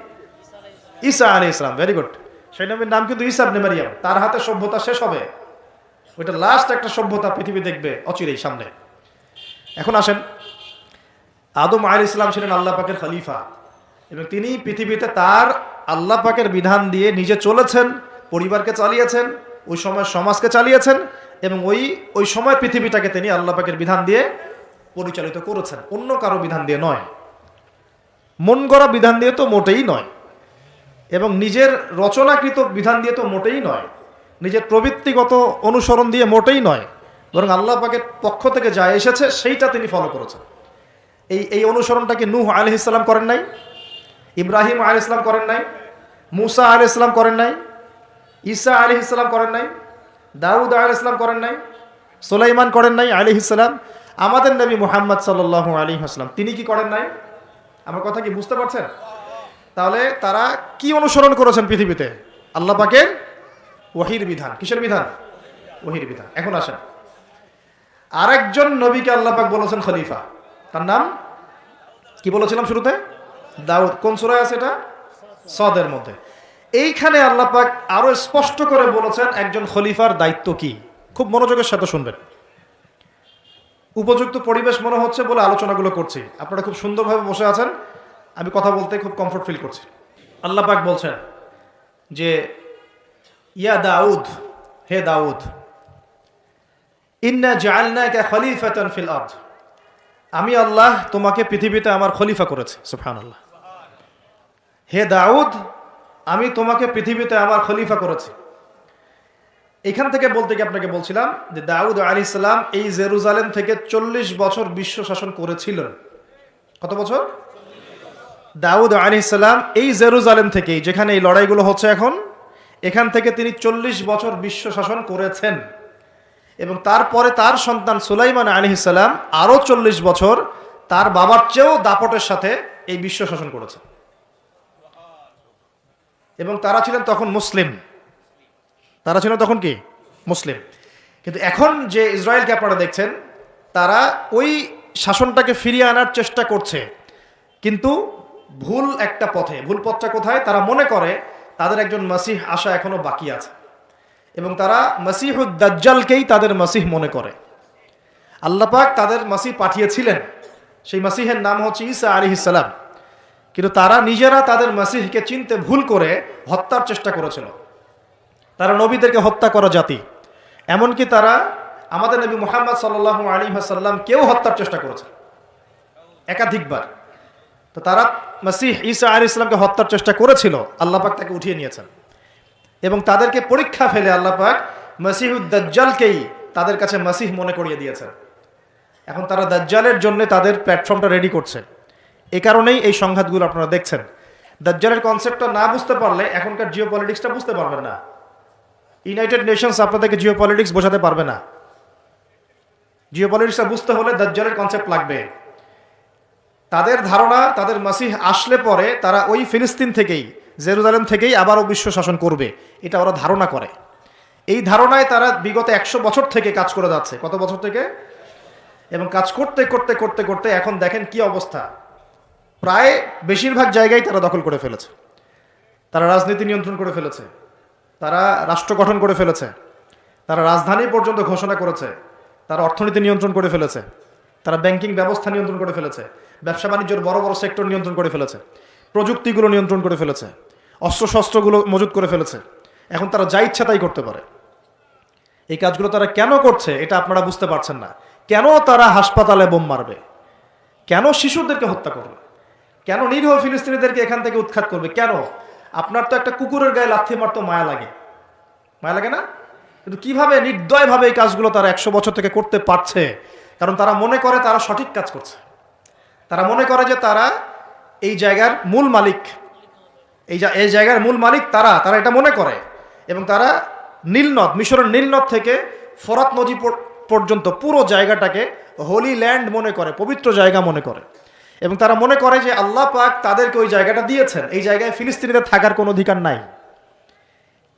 Speaker 1: ঈসা আলাইহিস সালাম। Very good. সেই নবীর নাম কিন্তু ঈসা ইবনে মারইয়াম। তার হাতে সভ্যতা শেষ হবে। ওইটা লাস্ট একটা সভ্যতা পৃথিবী দেখবে অচিরেই সামনে। এখন আসেন, আদম আলাইহিস সালাম ছিলেন আল্লাহ পাকের খলিফা, এবং তিনি পৃথিবীতে তার আল্লাহ পাকের বিধান দিয়ে নিজে চলেছেন, পরিবারকে চালিয়েছেন, ওই সময় সমাজকে চালিয়েছেন, এবং ওই সময় পৃথিবীটাকে তিনি আল্লাহ পাকের বিধান দিয়ে পরিচালিত করেছেন, অন্য কারো বিধান দিয়ে নয়, মন গড়া বিধান দিয়ে তো মোটেই নয়, এবং নিজের রচনাকৃত বিধান দিয়ে তো মোটেই নয়, নিজের প্রবৃত্তিগত অনুসরণ দিয়ে মোটেই নয়, বরং আল্লাহ পাকের পক্ষ থেকে যা এসেছে সেইটা তিনি ফলো করেছেন। এই অনুসরণটাকে নূহ আলাইহিস সালাম করেন নাই? ইব্রাহিম আলাইহিস সালাম করেন নাই? মুসা আলাইহিস সালাম করেন নাই? ঈসা আলাইহিস সালাম করেন নাই? দাউদ আলাইহিস সালাম করেন নাই? সুলাইমান করেন নাই আলাইহিস সালাম? আমাদের নবী মুহাম্মদ সাল্লাল্লাহু আলাইহি ওয়াসাল্লাম তিনি কি করেন নাই? আমার কথা কি বুঝতে পারছেন? তাহলে তারা কি অনুসরণ করেছেন পৃথিবীতে? আল্লাহ পাকের ওহীর বিধান। কিসের বিধান? ওহীর বিধান। এখন আসেন, আরেকজন নবীকে আল্লাহ পাক বলেছেন খলিফা, তার নাম কি বলেছিলাম শুরুতে? দাউদ। কোন সূরায় আছে এটা? সদের মধ্যে। এইখানে আল্লাহ পাক আরো স্পষ্ট করে বলেছেন একজন খলিফার দায়িত্ব কি। খুব মনোযোগের সাথে শুনবেন। উপযুক্ত পরিবেশ মনে হচ্ছে বলে আলোচনাগুলো করছি, আপনারা খুব সুন্দরভাবে বসে আছেন, আমি কথা বলতে খুব কমফোর্ট ফিল করছি। আল্লাহ পাক বলছেন যে ইয়া দাউদ, হে দাউদ, ইন্না জাআলনাকা খলিফাতান ফিল আরদ, আমি আল্লাহ তোমাকে পৃথিবীতে আমার খলিফা করেছি। সুবহানাল্লাহ। হে দাউদ, আমি তোমাকে পৃথিবীতে আমার খলিফা করেছি। এখান থেকে বলতে গিয়ে আপনাকে বলছিলাম যে দাউদ আলাইহিস সালাম এই জেরুজালেম থেকে 40 বছর বিশ্ব শাসন করেছিলেন। কত বছর? দাউদ আলাইহিস সালাম এই জেরুজালেম থেকে, যেখানে এই লড়াইগুলো হচ্ছে এখন, এখান থেকে তিনি 40 বছর বিশ্ব শাসন করেছেন, এবং তারপরে তার সন্তান সুলাইমান আলাইহিস সালাম আরো 40 বছর তার বাবার চেয়েও দাপটের সাথে এই বিশ্ব শাসন করেছে, এবং তারা ছিলেন তখন মুসলিম। তারা ছিল তখন কি? মুসলিম। কিন্তু এখন যে ইসরায়েলকে আপনারা দেখছেন, তারা ওই শাসনটাকে ফিরিয়ে আনার চেষ্টা করছে, কিন্তু ভুল একটা পথে। ভুল পথটা কোথায়? তারা মনে করে তাদের একজন মাসিহ আসা এখনো বাকি আছে, এবং তারা মাসিহুদ দাজ্জালকেই তাদের মাসিহ মনে করে। আল্লাহ পাক তাদের মাসিহ পাঠিয়েছিলেন, সেই মাসিহের নাম হচ্ছে ঈসা আলাইহিস সালাম, কিন্তু তারা নিজেরা তাদের মাসিহকে চিনতে ভুল করে হত্যার চেষ্টা করেছিল। তারা নবীদেরকে হত্যা করা জাতি, এমনকি তারা আমাদের নবী মুহাম্মদ সাল্লাল্লাহু আলাইহি ওয়াসাল্লাম কেউ হত্যার চেষ্টা করেছে একাধিকবার। তো তারা মাসিহ ঈসা আলাইহিস সালামকে হত্যার চেষ্টা করেছিল, আল্লাহ পাক তাকে উঠিয়ে নিয়েছেন এবং তাদেরকে পরীক্ষা ফেলে আল্লাহ পাক মাসিহুদ দাজ্জালকেই তাদের কাছে মাসিহ মনে করিয়ে দিয়েছেন। এখন তারা দাজ্জালের জন্য তাদের প্ল্যাটফর্মটা রেডি করছে। এই কারণেই এই সংঘাতগুলো আপনারা দেখছেন। দাজ্জালের কনসেপ্টটা না বুঝতে পারলে এখনকার জিও পলিটিক্সটা বুঝতে পারবেন না। ইউনাইটেড নেশনস আপনাদেরকে জিও পলিটিক্স বোঝাতে পারবে না। জিও পলিটিক্সটা বুঝতে হলে দাজ্জালের কনসেপ্ট লাগবে। তাদের ধারণা তাদের মাসিহ আসলে পরে তারা ওই ফিলিস্তিন থেকেই, জেরুজালেম থেকেই আবারও বিশ্ব শাসন করবে, এটা ওরা ধারণা করে। এই ধারণায় তারা বিগত 100 বছর থেকে কাজ করে যাচ্ছে। কত বছর থেকে? এবং কাজ করতে করতে করতে করতে এখন দেখেন কি অবস্থা। প্রায় বেশিরভাগ জায়গায় তারা দখল করে ফেলেছে। তারা রাজনীতি নিয়ন্ত্রণ করে ফেলেছে, তারা রাষ্ট্র গঠন করে ফেলেছে, তারা রাজধানী পর্যন্ত ঘোষণা করেছে, তারা অর্থনীতি নিয়ন্ত্রণ করে ফেলেছে, তারা ব্যাংকিং ব্যবস্থা নিয়ন্ত্রণ করে ফেলেছে, ব্যবসা বাণিজ্যের বড় বড় সেক্টর নিয়ন্ত্রণ করে ফেলেছে, প্রযুক্তিগুলো নিয়ন্ত্রণ করে ফেলেছে, অস্ত্রশস্ত্রগুলো মজুত করে ফেলেছে। এখন তারা যা ইচ্ছা তাই করতে পারে। এই কাজগুলো তারা কেন করছে এটা আপনারা বুঝতে পারছেন না। কেন তারা হাসপাতালে বোম মারবে? কেন শিশুদেরকে হত্যা করবে? কেন নিরীহ ফিলিস্তিনিদেরকে এখান থেকে উৎখাত করবে? কেন? আপনার তো একটা কুকুরের গায়ে লাথি মারতে মায়া লাগে, মায়া লাগে না? কিন্তু কিভাবে নির্দয়ভাবে এই কাজগুলো তারা 100 বছর থেকে করতে পারছে? কারণ তারা মনে করে তারা সঠিক কাজ করছে। তারা মনে করে যে তারা এই জায়গার মূল মালিক, এই জায়গার মূল মালিক তারা এটা মনে করে। এবং তারা নীলনদ, মিশরের নীলনদ থেকে ফরাত নদী পর্যন্ত পুরো জায়গাটাকে হোলি ল্যান্ড মনে করে, পবিত্র জায়গা মনে করে। এবং তারা মনে করে যে আল্লাহ পাক তাদেরকে ওই জায়গাটা দিয়েছেন, এই জায়গায় ফিলিস্তিনিদের থাকার কোনো অধিকার নাই।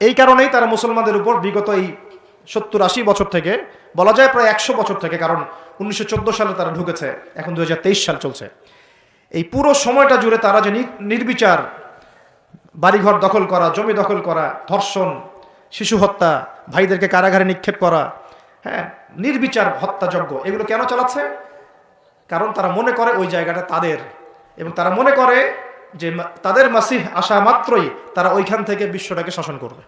Speaker 1: এই কারণেই তারা মুসলমানদের উপর বিগত এই 70-80 বছর থেকে, বলা যায় প্রায় 100 বছর থেকে, কারণ 1914 সালে তারা ঢুকেছে, এখন 2023 সাল চলছে, এই পুরো সময়টা জুড়ে তারা যে নির্বিচার বাড়িঘর দখল করা, জমি দখল করা, ধর্ষণ, শিশু হত্যা, ভাইদেরকে কারাগারে নিক্ষেপ করা, হ্যাঁ, নির্বিচার হত্যাযজ্ঞ, এগুলো কেন চালাচ্ছে? কারণ তারা মনে করে ওই জায়গাটা তাদের, এবং তারা মনে করে যে তাদের মাসিহ আসা মাত্রই তারা ওইখান থেকে বিশ্বটাকে শাসন করবে।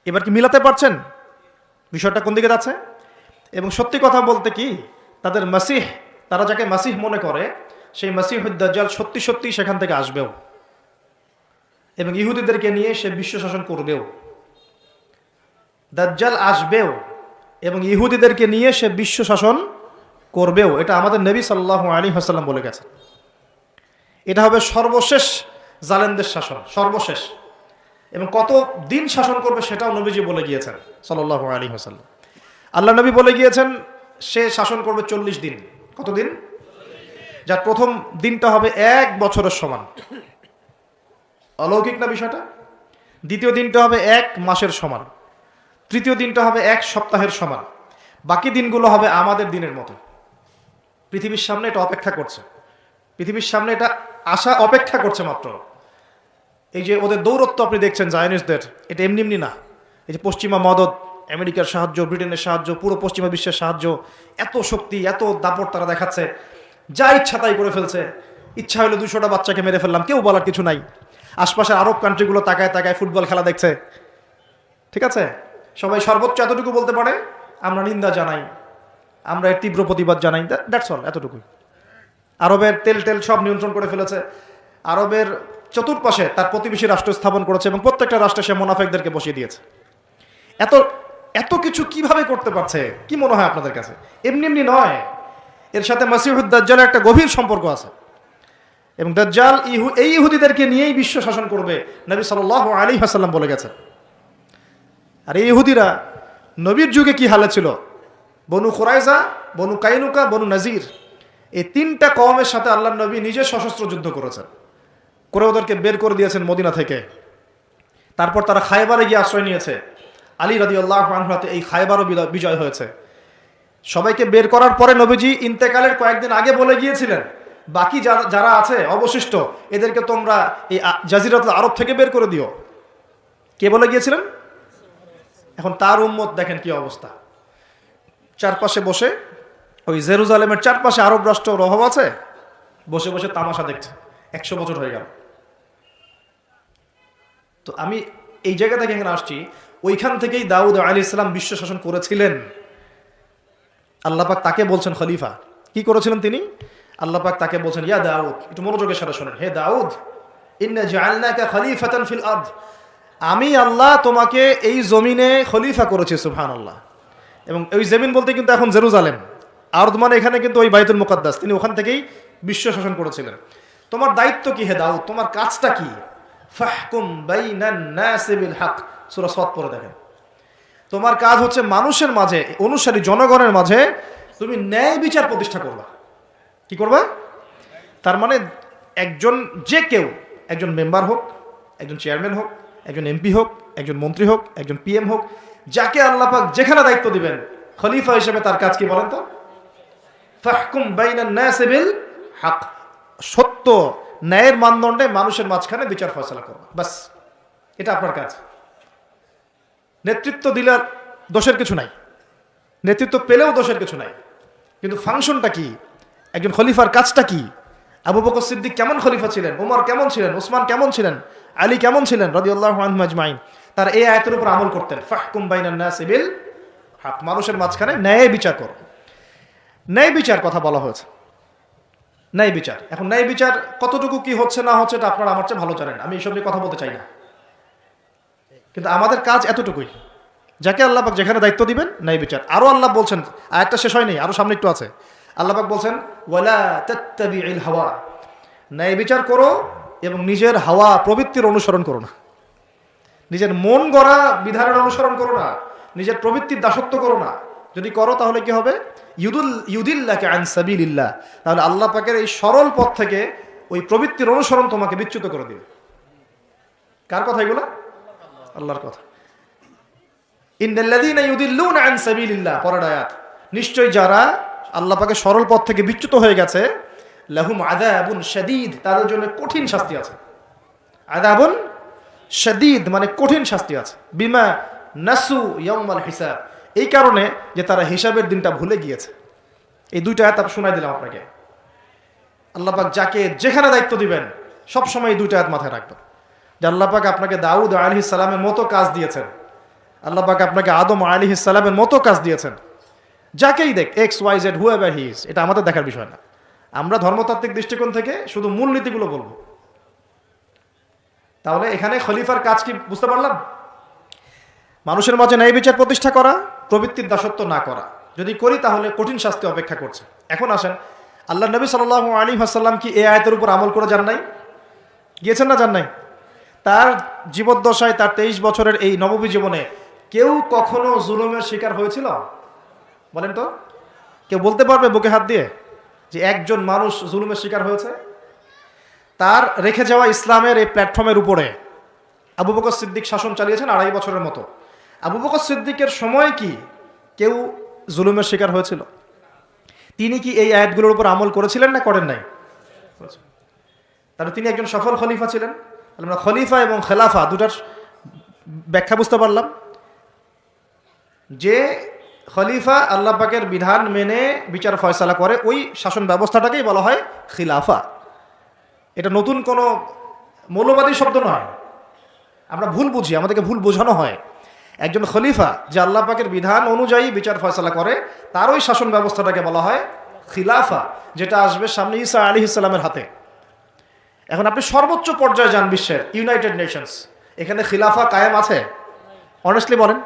Speaker 1: এবার কি মিলাতে পারছেন বিষয়টা কোন দিকে যাচ্ছে? এবং সত্যি কথা বলতে কি, তাদের মাসিহ, তারা যাকে মাসিহ মনে করে, সেই মাসিহুদ দাজ্জাল সত্যি সত্যি সেখান থেকে আসবেও এবং ইহুদিদেরকে নিয়ে সে বিশ্ব শাসন করবেও। দাজ্জাল আসবেও এবং ইহুদিদেরকে নিয়ে সে বিশ্ব শাসন করবেও। এটা আমাদের নবী সাল্লাল্লাহু আলাইহি ওয়াসাল্লাম বলে গেছেন। এটা হবে সর্বশেষ জালেমদের শাসন, সর্বশেষ। এবং কত দিন শাসন করবে সেটাও নবীজি বলে গিয়েছেন সাল্লাল্লাহু আলাইহি ওয়াসাল্লাম। আল্লাহ নবী বলে গিয়েছেন সে শাসন করবে 40 দিন। কতদিন? যার প্রথম দিনটা হবে 1 বছরের সমান। অলৌকিক না বিষয়টা? দ্বিতীয় দিনটা হবে 1 মাসের সমান। তৃতীয় দিনটা হবে 1 সপ্তাহের সমান। বাকি দিনগুলো হবে আমাদের দিনের মতো। পৃথিবীর সামনে এটা অপেক্ষা করছে, পৃথিবীর সামনে এটা আসা অপেক্ষা করছে মাত্র। এই যে ওদের দৌরত্ব আপনি দেখছেন জায়নিস্টদের, এটা এমনি এমনি না। এই যে পশ্চিমা মদত, আমেরিকার সাহায্য, ব্রিটেনের সাহায্য, পুরো পশ্চিমা বিশ্বের সাহায্য, এত শক্তি, এত দাপট তারা দেখাচ্ছে, যা ইচ্ছা তাই করে ফেলছে। ইচ্ছা হলে 200টা বাচ্চাকে মেরে ফেললাম, কেউ বলার কিছু নাই। আশপাশের আরব কান্ট্রিগুলো তাকায় তাকায় ফুটবল খেলা দেখছে, ঠিক আছে? সবাই সর্বোচ্চ এতটুকু বলতে পারে, আমরা নিন্দা জানাই, আমরা এর তীব্র প্রতিবাদ জানাই, দ্যাটস অল, এতটুকুই। আরবের তেল সব নিয়ন্ত্রণ করে ফেলেছে। আরবের চতুর্পাশে তার প্রতিবেশী রাষ্ট্র স্থাপন করেছে এবং প্রত্যেকটা রাষ্ট্রে সে মুনাফিকদেরকে বসিয়ে দিয়েছে। এত কিছু কিভাবে করতে পারছে? কি মনে হয় আপনাদের কাছে? এমনি এমনি নয়। এর সাথে মাসিহুদ দাজ্জালের একটা গভীর সম্পর্ক আছে। এবং দাজ্জাল এই ইহুদিদেরকে নিয়েই বিশ্ব শাসন করবে, নবী সাল্লাল্লাহু আলাইহি ওয়াসাল্লাম বলে গেছেন। আর এই ইহুদিরা নবীর যুগে কি হালে ছিল? বনু কুরাইজা, বনু কাইনুকা, বনু নাজির, এই 3টা কওমের সাথে আল্লাহর নবী নিজে সশস্ত্র যুদ্ধ করেছেন, করে ওদেরকে বের করে দিয়েছেন মদিনা থেকে। তারপর তারা খায়বারে গিয়ে আশ্রয় নিয়েছে। আলী রাদিয়াল্লাহু আনহু হাতে এই খায়বারও বিজয় হয়েছে। সবাইকে বের করার পরে নবীজি ইন্তেকালের কয়েকদিন আগে বলে গিয়েছিলেন, বাকি যারা আছে অবশিষ্ট, এদেরকে তোমরা এই জাজিরাতুল আরব থেকে বের করে দিও। কে বলে গিয়েছিলেন? এখন তার উম্মত দেখেন কি অবস্থা। চারপাশে বসে, ওই জেরুজালেমের চারপাশে আরব রাষ্ট্র রহব আছে, বসে বসে তামাশা দেখছে। 100 বছর হয়ে গেল। তো আমি এই জায়গা থেকে এখানে আসছি, ওইখান থেকেই দাউদ আলাইহিস সালাম বিশ্ব শাসন করেছিলেন। আল্লাহ পাক তাকে বলছেন খলিফা। কি করেছিলেন তিনি? আল্লাহ পাক তাকে বলছেন, ইয়া দাউদ, একটু মনোযোগের সাথে শুনেন, হে দাউদ, ইন্না জাআলনাকা খলিফাতান ফিল আরদ, আমি আল্লাহ তোমাকে এই জমিনে খলিফা করেছি। সুবহানাল্লাহ। এবং ওই জমিন বলতে কিন্তু এখন জেরুজালেম, আরদ মানে এখানে কিন্তু ওই বাইতুল মুকাদ্দাস, তিনি ওখান থেকেই বিশ্ব শাসন করেছিলেন। তোমার দায়িত্ব কি হে দাউদ, তোমার কাজটা কি? ফাহকুম বাইনান নাস বিল হক, সূরা সাদ পড়ে দেখেন। তোমার কাজ হচ্ছে মানুষের মাঝে, অনুসারী জনগণের মাঝে তুমি ন্যায় বিচার প্রতিষ্ঠা করবা। কি করবা? তার মানে একজন, যে কেউ, একজন মেম্বার হোক, একজন চেয়ারম্যান হোক, একজন এমপি হোক, একজন মন্ত্রী হোক, একজন পিএম হোক, যাকে আল্লাহ পাক যেখানে দায়িত্ব দিবেন, খলিফা হিসেবে তার কাজ কি বলেন তো? ফাহকুম বাইনান নাস বিল হক, সত্য ন্যায়ের মানদণ্ডে মানুষের মাঝখানে বিচার ফয়সালা করবা, বাস, এটা আপনার কাজ। নেতৃত্ব দিলে দোষের কিছু নাই, নেতৃত্ব পেলেও দোষের কিছু নাই, কিন্তু ফাংশনটা কি? একজন খলিফার কাজটা কি? আবু বকর সিদ্দিক কেমন খলিফা ছিলেন, ওমর কেমন ছিলেন, ওসমান কেমন ছিলেন, আলী কেমন ছিলেন রাদিয়াল্লাহু আনহুম আজমাইন, তার এই আয়াতের উপর আমল করতেন। ফাহকুম বাইনান নাস বিল হক, মানুষের মাঝখানে ন্যায় বিচার করো। ন্যায় বিচার কথা বলা হয়েছে, ন্যায় বিচার। এখন ন্যায় বিচার কতটুকু কি হচ্ছে না হচ্ছে এটা আপনারা আমার চেয়ে ভালো জানেন, আমি এইসব নিয়ে কথা বলতে চাই না, কিন্তু আমাদের কাজ এতটুকুই, যাকে আল্লাহ পাক যেখানে দায়িত্ব দিবেন ন্যায় বিচার। আরো আল্লাহ বলছেন, আয়াতটা শেষ হয়নি, আরো সামনে একটু আছে, আল্লাহ পাক বলছেন ওয়ালা তাত্তাবিউল হাওয়া, ন্যায় বিচার করো এবং নিজের হাওয়া প্রবৃত্তির অনুসরণ করো না, নিজের মন গড়া বিধানের অনুসরণ করো না, নিজের প্রবৃত্তির দাসত্ব করো না। যদি করো তাহলে কি হবে? ইউদিল্লাকা আন সাবিলিল্লাহ, তাহলে আল্লাহ পাকের এই সরল পথ থেকে ওই প্রবৃত্তির অনুসরণ তোমাকে বিচ্যুত করে দিবে। কার কথা এগুলো? আল্লাহর কথা। ইন্নাল্লাযীনা ইউদিল্লুনা আন সাবিলিল্লাহ, পরের আয়াত, নিশ্চয় যারা আল্লাহ পাকের সরল পথ থেকে বিচ্যুত হয়ে গেছে, লাহুম আযাবুন শাদীদ, তাদের জন্য কঠিন শাস্তি আছে। আযাবুন শাদীদ মানে কঠিন শাস্তি আছে। বিমা নাসু ইয়াউমাল হিসাব, এই কারণে যে তারা হিসাবের দিনটা ভুলে গিয়েছে। এই দুইটা আয়াত আমি শোনাই দিলাম আপনাকে। আল্লাহ পাক যাকে যেখানে দায়িত্ব দিবেন সব সময় এই দুইটা আয়াত মাথায় রাখবেন, যে আল্লাহ পাক আপনাকে দাউদ আলাইহিস সালামের মতো কাজ দিয়েছেন, আল্লাহ পাক আপনাকে আদম আলাইহিস সালামের মতো কাজ দিয়েছেন। যাকেই দেখ, X Y Z whoever he is, এটা আমাদের দেখার বিষয় না। আমরা ধর্মতাত্ত্বিক দৃষ্টিকোণ থেকে শুধু মূলনীতিগুলো বলবো। তাহলে এখানে খলিফার কাজ কি বুঝতে পারলাম? মানুষের মাঝে ন্যায় বিচার প্রতিষ্ঠা করা, প্রবৃত্তির দাসত্ব না করা। যদি করি তাহলে কঠিন শাস্তি অপেক্ষা করছে। এখন আসেন, আল্লাহ নবী সাল্লাল্লাহু আলাইহি ওয়াসাল্লাম কি এই আয়াতের উপর আমল করে যান নাই? গিয়েছেন না যান নাই? তার জীবদ্দশায়, তার 23 বছরের এই নববী জীবনে কেউ কখনো জুলুমের শিকার হয়েছিল? বলেন তো, কেউ বলতে পারবে বুকে হাত দিয়ে যে একজন মানুষ জুলুমের শিকার হয়েছে? তার রেখে যাওয়া ইসলামের এই প্ল্যাটফর্মের উপরে আবু বকর সিদ্দিক শাসন চালিয়েছেন 2.5 বছরের মতো। আবু বকর সিদ্দিকের সময় কি কেউ জুলুমের শিকার হয়েছিল? তিনি কি এই আয়াতগুলোর উপর আমল করেছিলেন না করেন নাই? তাহলে তিনি একজন সফল খলিফা ছিলেন। আমরা খলিফা এবং খেলাফা দুটার ব্যাখ্যা বুঝতে পারলাম। যে খলিফা আল্লাহ পাকের বিধান মেনে বিচার ফয়সালা করে, ওই শাসন ব্যবস্থাটাকেই বলা হয় খিলাফা। এটা নতুন কোনো মৌলবাদী শব্দ নয়, আমরা ভুল বুঝি, আমাদেরকে ভুল বোঝানো হয়। একজন খলিফা যে আল্লাহ পাকের বিধান অনুযায়ী বিচার ফয়সালা করে, তার ওই শাসন ব্যবস্থাটাকে বলা হয় খিলাফা, যেটা আসবে সামনে ঈসা আলাইহিস সালামের হাতে। এখন আপনি সর্বোচ্চ পর্যায়ে যান বিশ্বের, ইউনাইটেড নেশনস, এখানে খিলাফা কায়েম আছে? অনেস্টলি বলেন,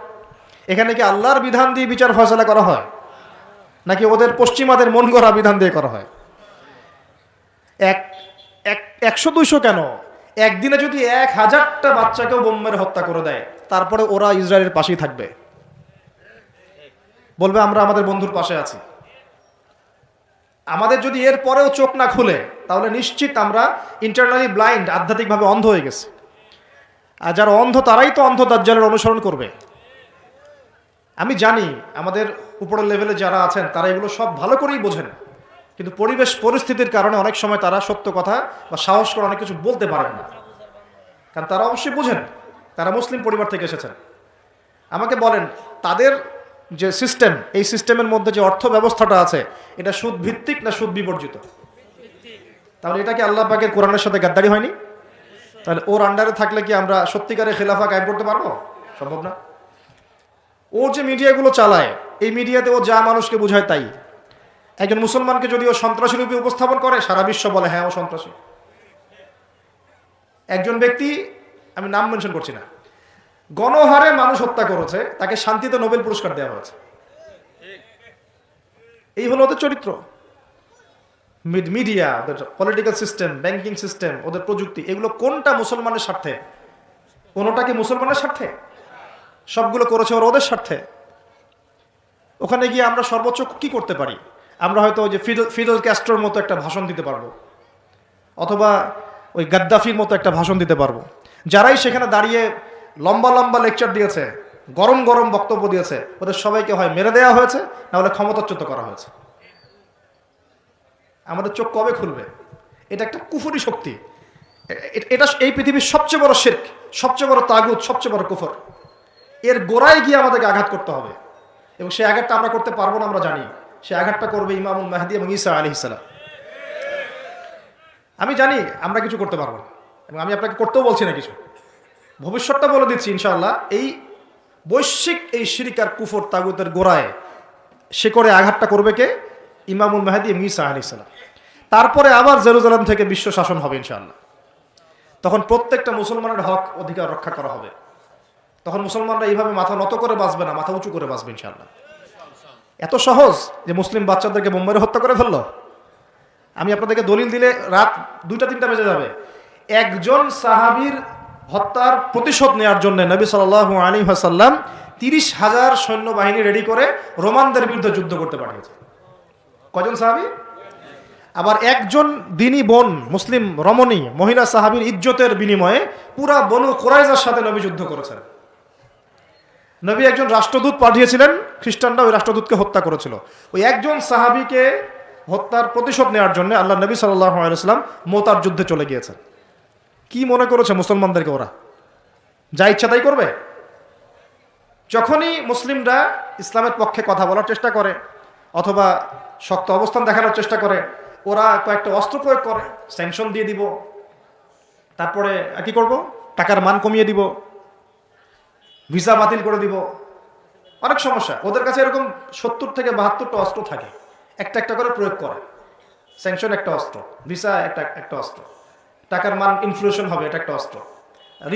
Speaker 1: এখানে কি আল্লাহর বিধান দিয়ে বিচার ফয়সালা করা হয়, নাকি ওদের পশ্চিমাদের মন গড়া বিধান দিয়ে করা হয়? 100-200 কেন, একদিনে যদি 1000টা বাচ্চাকেও বোম মেরে হত্যা করে দেয়, তারপরে ওরা ইসরায়েলের পাশেই থাকবে, বলবে আমরা আমাদের বন্ধুর পাশে আছি। আমাদের যদি এর পরেও চোখ না খুলে, তাহলে নিশ্চিত আমরা ইন্টারনালি ব্লাইন্ড, আধ্যাত্মিকভাবে অন্ধ হয়ে গেছে। আর যারা অন্ধ তারাই তো অন্ধ দাজ্জালের অনুসরণ করবে। আমি জানি আমাদের উপরের লেভেলে যারা আছেন তারা এগুলো সব ভালো করেই বোঝেন, কিন্তু পরিবেশ পরিস্থিতির কারণে অনেক সময় তারা সত্য কথা বা সাহস করে অনেক কিছু বলতে পারেন না, কারণ তারা অবশ্যই বোঝেন, তারা মুসলিম পরিবার থেকে এসেছেন। আমাকে বলেন, তাদের যে সিস্টেম, এই সিস্টেমের মধ্যে যে অর্থ ব্যবস্থাটা আছে, এটা সুদ ভিত্তিক না সুদ বিবর্জিত? তাহলে এটা কি আল্লাহ পাকের কোরআনের সাথে গাদ্দারি হয়নি? তাহলে ওর আন্ডারে থাকলে কি আমরা সত্যিকারের খেলাফা কায়েম করতে পারবো? সম্ভব না। ও যে মিডিয়াগুলো চালায়, এই মিডিয়াতে ও যা মানুষকে বোঝায় তাই। একজন মুসলমানকে যদি ও সন্ত্রাসী রূপে উপস্থাপন করে, সারা বিশ্ব বলে হ্যাঁ ও সন্ত্রাসী। একজন ব্যক্তি, আমি নাম মেনশন করছি না, গণহারে মানুষ হত্যা করেছে, তাকে শান্তিতে নোবেল পুরস্কার দেওয়া হয়েছে। এই হলো ওদের চরিত্র। মিডিয়া, ওদের পলিটিক্যাল সিস্টেম, ব্যাংকিং সিস্টেম, ওদের প্রযুক্তি, এগুলো কোনটা মুসলমানের স্বার্থে? কোনোটা কি মুসলমানের স্বার্থে? সবগুলো করেছে ওদের স্বার্থে। ওখানে গিয়ে আমরা সর্বোচ্চ কি করতে পারি? আমরা হয়তো ওই যে ফিডেল ক্যাস্ট্রোর মতো একটা ভাষণ দিতে পারবো, অথবা ওই গাদ্দাফির মতো একটা ভাষণ দিতে পারবো। যারাই সেখানে দাঁড়িয়ে লম্বা লম্বা লেকচার দিয়েছে, গরম গরম বক্তব্য দিয়েছে, ওদের সবাইকে হয় মেরে দেওয়া হয়েছে, না হলে ক্ষমতাচ্যুত করা হয়েছে। আমাদের চোখ কবে খুলবে? এটা একটা কুফরি শক্তি। এটা এই পৃথিবীর সবচেয়ে বড় শিরক, সবচেয়ে বড় তাগুত, সবচেয়ে বড় কুফর। এর গোড়ায় গিয়ে আমাদেরকে আঘাত করতে হবে, এবং সেই আঘাতটা আমরা করতে পারবো না, আমরা জানি। সে আঘাতটা করবে ইমামুল মাহদী এবং ঈসা আলাইহিস সালাম। আমি জানি আমরা কিছু করতে পারবো না, এবং আমি আপনাকে করতেও বলছি না কিছু, ভবিষ্যৎটা বলে দিচ্ছি ইনশাআল্লাহ। এই বৈশ্বিক এই শিরক আর কুফর তাগুতের গোড়ায় শিকড়ে আঘাতটা করবে কে? ইমামুল মাহদী এবং ঈসা আলাইহিস সালাম। তারপরে আবার জেরুজালেম থেকে বিশ্ব শাসন হবে ইনশাআল্লাহ। তখন প্রত্যেকটা মুসলমানের হক অধিকার রক্ষা করা হবে। তখন মুসলমানরা এইভাবে মাথা নত করে বাঁচবে না, মাথা উঁচু করে বাঁচবে ইনশাআল্লাহ। এত সহজ যে মুসলিম বাচ্চাদেরকে বোম্বারে হত্যা করে ফেললো। আমি আপনাদেরকে দলিল দিলে রাত 2টা-3টা বেজে যাবে। একজন সাহাবীর হত্যার প্রতিশোধ নেওয়ার জন্য নবী সাল্লাল্লাহু আলাইহি ওয়াসাল্লাম 30,000 সৈন্যবাহিনী রেডি করে রোমানদের বিরুদ্ধে যুদ্ধ করতে পাঠিয়েছে। কজন সাহাবী? আবার একজন দিনী বোন, মুসলিম রমণী মহিলা সাহাবীর ইজ্জতের বিনিময়ে পুরা বনু কুরাইজার সাথে নবী যুদ্ধ করেছেন। নবী একজন রাষ্ট্রদূত পাঠিয়েছিলেন, খ্রিস্টানরা ওই রাষ্ট্রদূতকে হত্যা করেছিল। ওই একজন সাহাবীকে হত্যার প্রতিশোধ নেওয়ার জন্য আল্লাহ নবী সাল্লাল্লাহু আলাইহি ওয়াসাল্লাম মুতার যুদ্ধে চলে গিয়েছেন। কি মনে করেছে মুসলমানদেরকে ওরা যা ইচ্ছা তাই করবে? যখনই মুসলিমরা ইসলামের পক্ষে কথা বলার চেষ্টা করে অথবা শক্ত অবস্থান দেখানোর চেষ্টা করে, ওরা কয়েকটা অস্ত্র প্রয়োগ করে, স্যাংশন দিয়ে দিব, তারপরে কি করব, টাকার মান কমিয়ে দিব, ভিসা বাতিল করে দিব। অনেক সমস্যা ওদের কাছে। এরকম 70 থেকে 72টা অস্ত্র থাকে, একটা একটা করে প্রয়োগ করে। স্যাংশন একটা অস্ত্র, ভিসা একটা অস্ত্র, টাকার মান ইনফ্লেশন হবে এটা একটা অস্ত্র,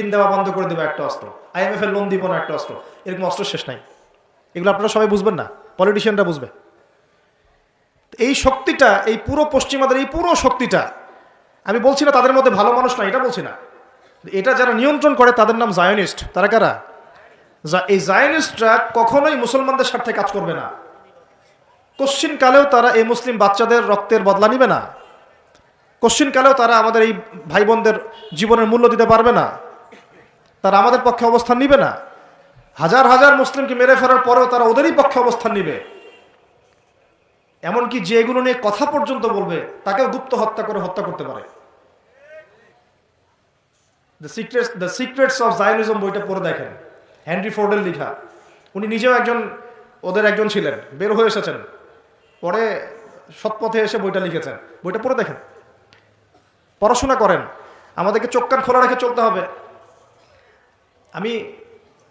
Speaker 1: ঋণ দেওয়া বন্ধ করে দেবো একটা অস্ত্র, IMF এর লোন দিব না একটা অস্ত্র। এরকম অস্ত্র শেষ নাই। এগুলো আপনারা সবাই বুঝবেন না, পলিটিশিয়ানরা বুঝবে। এই শক্তিটা, এই পুরো পশ্চিমাদের এই পুরো শক্তিটা, আমি বলছি না তাদের মধ্যে ভালো মানুষ না, এটা বলছি না। এটা যারা নিয়ন্ত্রণ করে তাদের নাম জায়নিস্ট। তারা কারা? এই জায়নিস্টরা কখনোই মুসলমানদের স্বার্থে কাজ করবে না। কশ্চিন কালেও তারা এই মুসলিম বাচ্চাদের রক্তের বদলা নিবে না। কশ্চিন কালেও তারা আমাদের এই ভাই বোনদের জীবনের মূল্য দিতে পারবে না। তারা আমাদের পক্ষে অবস্থান নিবে না। হাজার হাজার মুসলিমকে মেরে ফেলার পরেও তারা ওদেরই পক্ষে অবস্থান নিবে। এমনকি যে এগুলো নিয়ে কথা পর্যন্ত বলবে তাকেও গুপ্ত হত্যা করে হত্যা করতে পারে। দ্য সিক্রেটস অফ জায়নিজম বইটা পড়ে দেখেন, হেনরি ফোর্ডের লেখা। উনি নিজেও ওদের একজন ছিলেন, বের হয়ে এসেছেন, পরে সৎপথে এসে বইটা লিখেছেন। বইটা পড়ে দেখেন, পড়াশোনা করেন। আমাদেরকে চোখ কান খোলা রেখে চলতে হবে। আমি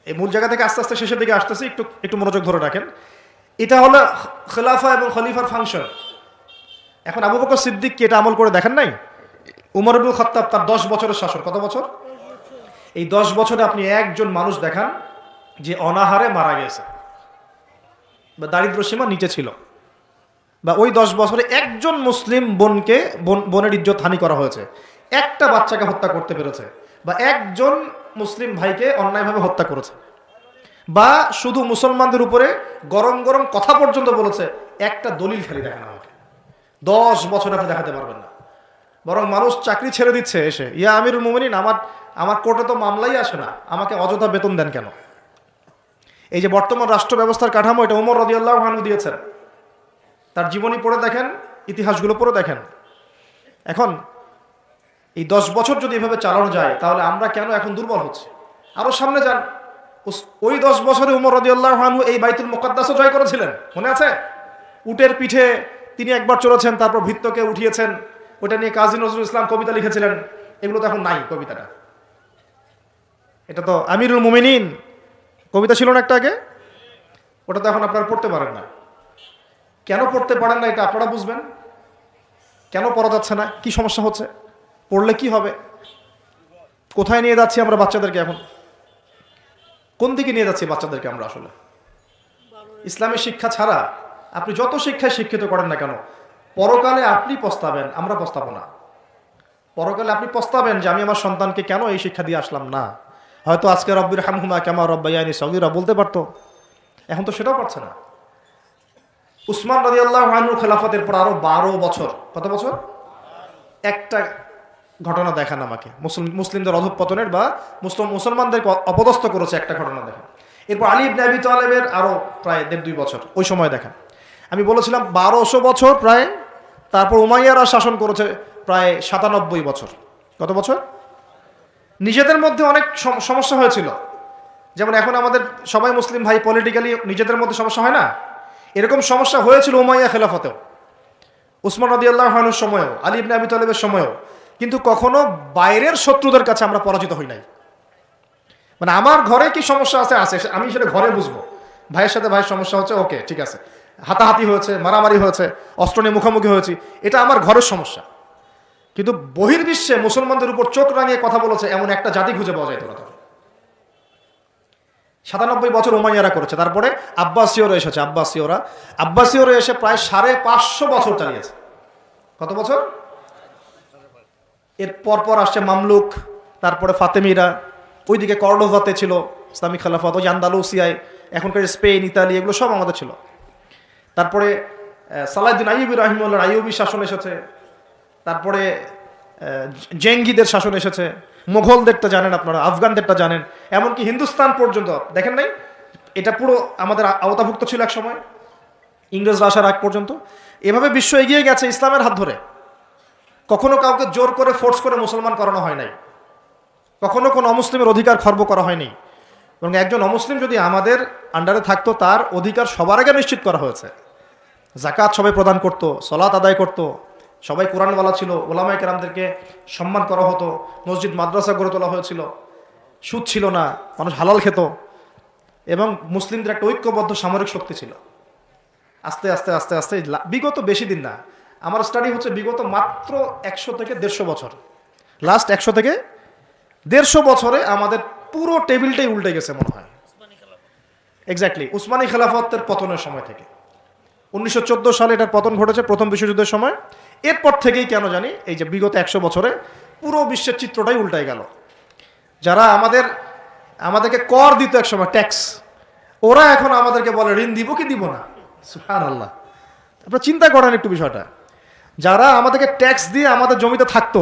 Speaker 1: এই মূল জায়গা থেকে আস্তে আস্তে শেষের দিকে আসতেছি, একটু মনোযোগ ধরে রাখেন। এটা হলো খেলাফা এবং খলিফার ফাংশন। এখন আবু বকর সিদ্দিক কি এটা আমল করে দেখেন নাই? উমর ইবনুল খাত্তাব তার 10 বছরের শাসন, কত বছর? এই 10 বছরে আপনি একজন মানুষ দেখান যে অনাহারে মারা গেছে বা দারিদ্র সীমা নিচে ছিল, বা ওই 10 বছরে একজন মুসলিম বোনের ইজ্জত হানি করা হয়েছে, একটা বাচ্চাকে হত্যা করতে পেরেছে, বা একজন মুসলিম ভাইকে অন্যায়ভাবে হত্যা করেছে, বা শুধু মুসলমানদের উপরে গরম গরম কথা পর্যন্ত বলেছে, একটা দলিল খালি দেখেন আমাকে। 10 বছর আপনি দেখাতে পারবেন না। বরং মানুষ চাকরি ছেড়ে দিচ্ছে এসে, ইয়া আমিরুল মুমিনিন, আমার কোর্টে তো মামলাই আসে না, আমাকে অযথা বেতন দেন কেন? এই যে বর্তমান রাষ্ট্র ব্যবস্থার কাঠামো, এটা ওমর রাদিয়াল্লাহু আনহু দিয়েছেন। তার জীবনী পড়ে দেখেন, ইতিহাসগুলো পড়ে দেখেন। এখন এই 10 বছর যদি এভাবে চালানো যায়, তাহলে আমরা কেন এখন দুর্বল হচ্ছে? আরো সামনে যান, ওই 10 বছরে ওমর রাদিয়াল্লাহু আনহু এই বাইতুল মুকাদ্দাসও জয় করেছিলেন, মনে আছে? উটের পিঠে তিনি একবার চড়েছেন, তারপর ভৃত্যকে উঠিয়েছেন, ওটা নিয়ে কাজী নজরুল ইসলাম কবিতা লিখেছিলেন, এগুলো তো এখন নাই। কবিতাটা এটা তো আমিরুল মুমিনিন কবিতা ছিল না একটা আগে, ওটা তো এখন আপনারা পড়তে পারেন না। কেন পড়তে পারেন না এটা আপনারা বুঝবেন। কেন পড়া যাচ্ছে না, কি সমস্যা হচ্ছে, পড়লে কি হবে, কোথায় নিয়ে যাচ্ছি আমরা বাচ্চাদেরকে, এখন কোন দিকে নিয়ে যাচ্ছি বাচ্চাদেরকে আমরা? আসলে ইসলামের শিক্ষা ছাড়া আপনি যত শিক্ষায় শিক্ষিত করেন না কেন, পরকালে আপনি পস্তাবেন, আমরা পস্তাবো না। পরকালে আপনি পস্তাবেন যে আমি আমার সন্তানকে কেন এই শিক্ষা দিয়ে আসলাম না। হয়তো আজকে রব্বির হামহুমা কামা রব্বায়ানি সগীরা বলতে পারতো, এখন তো সেটাও পারছে না। উসমান রাদিয়াল্লাহু আনহু খেলাফতের পর আরো 12 বছর, কত বছর? একটা ঘটনা দেখান আমাকে, মুসলিমদের অধঃপতনের বা মুসলমানদেরকে অপদস্থ করেছে একটা ঘটনা দেখান। এরপর আলী ইবনে আবি তালেবের আরো প্রায় 1.5-2 বছর, ওই সময় দেখান। আমি বলেছিলাম 1200 বছর প্রায়। তারপর উমাইয়ারা শাসন করেছে প্রায় 97 বছর। কত বছর? নিজেদের মধ্যে অনেক সমস্যা হয়েছিল। যেমন এখন আমাদের সবাই মুসলিম ভাই, পলিটিক্যালি নিজেদের মধ্যে সমস্যা হয় না, এরকম সমস্যা হয়েছিল উমাইয়া খেলাফতেও, উসমান রাদিয়াল্লাহু আনহুর সময়ও, আলী ইবনে আবি তালেবের সময়ও। কিন্তু কখনো বাইরের শত্রুদের কাছে আমরা পরাজিত হই নাই। মানে আমার ঘরে কি সমস্যা আছে আছে, আমি সেটা ঘরে বুঝবো। ভাইয়ের সাথে ভাইয়ের সমস্যা হচ্ছে, ওকে ঠিক আছে, হাতাহাতি হয়েছে, মারামারি হয়েছে, অস্ত্র নিয়ে মুখোমুখি হয়েছি, এটা আমার ঘরের সমস্যা। কিন্তু বহির্বিশ্বে মুসলমানদের উপর চোখ রাঙিয়ে কথা বলেছে এমন একটা জাতি খুঁজে পাওয়া যায় না তখন। 97 বছর উমাইয়ারা করেছে। তারপরে আব্বাসীয়রা এসেছে, আব্বাসীয়রা এসে প্রায় 550 বছর চালিয়েছে। কত বছর? এর পর আসছে মামলুক, তারপরে ফাতেমিরা, ওইদিকে কর্ডোভাতে ছিল ইসলামিক খেলাফত, ওই আন্দালুসিয়ায়, এখনকার স্পেন, ইতালি, এগুলো সব আমাদের ছিল। তারপরে সালাহউদ্দিন আইয়ুবী রাহিমাহুল্লাহর আইয়ুবী শাসন এসেছে, তারপরে জেঙ্গিদের শাসন এসেছে, মোগলদেরটা জানেন আপনারা, আফগানদেরটা জানেন, এমনকি হিন্দুস্তান পর্যন্ত দেখেন নাই, এটা পুরো আমাদের আওতাভুক্ত ছিল এক সময়, ইংরেজরা আসার আগ পর্যন্ত। এভাবে বিশ্ব এগিয়ে গেছে ইসলামের হাত ধরে। কখনো কাউকে জোর করে ফোর্স করে মুসলমান করানো হয় নাই, কখনো কোনো অমুসলিমের অধিকার খর্ব করা হয়নি। এবং একজন অমুসলিম যদি আমাদের আন্ডারে থাকতো, তার অধিকার সবার আগে নিশ্চিত করা হয়েছে। যাকাত সবাই প্রদান করত, সলাত আদায় করত, সবাই কোরআনওয়ালা ছিল, ওলামায়ে কেরামদেরকে সম্মান করা হতো, মসজিদ মাদ্রাসা গড়ে তোলা হয়েছিল, সুদ ছিল না, মানুষ হালাল খেত, এবং মুসলিমদের একটা ঐক্যবদ্ধ সামরিক শক্তি ছিল। আস্তে আস্তে আস্তে আস্তে বিগত বেশি দিন না, আমার স্টাডি হচ্ছে বিগত মাত্র 100 থেকে 150 বছর, লাস্ট 100 থেকে 150 বছরে আমাদের পুরো টেবিলটাই উল্টে গেছে মনে হয়। এক্স্যাক্টলি উসমানী খেলাফতের পতনের সময় থেকে 1914 সালে এটার পতন ঘটেছে, প্রথম বিশ্বযুদ্ধের সময়। এরপর থেকেই কেন জানি এই যে বিগত 100 বছরে পুরো বিশ্বের চিত্রটাই উল্টাই গেল। যারা আমাদেরকে কর দিত এক সময়, ট্যাক্স, ওরা এখন আমাদেরকে বলে ঋণ দিব কি দিব না। সুবহানাল্লাহ, আপনারা চিন্তা করেন একটু বিষয়টা। যারা আমাদেরকে ট্যাক্স দিয়ে আমাদের জমিতে থাকতো,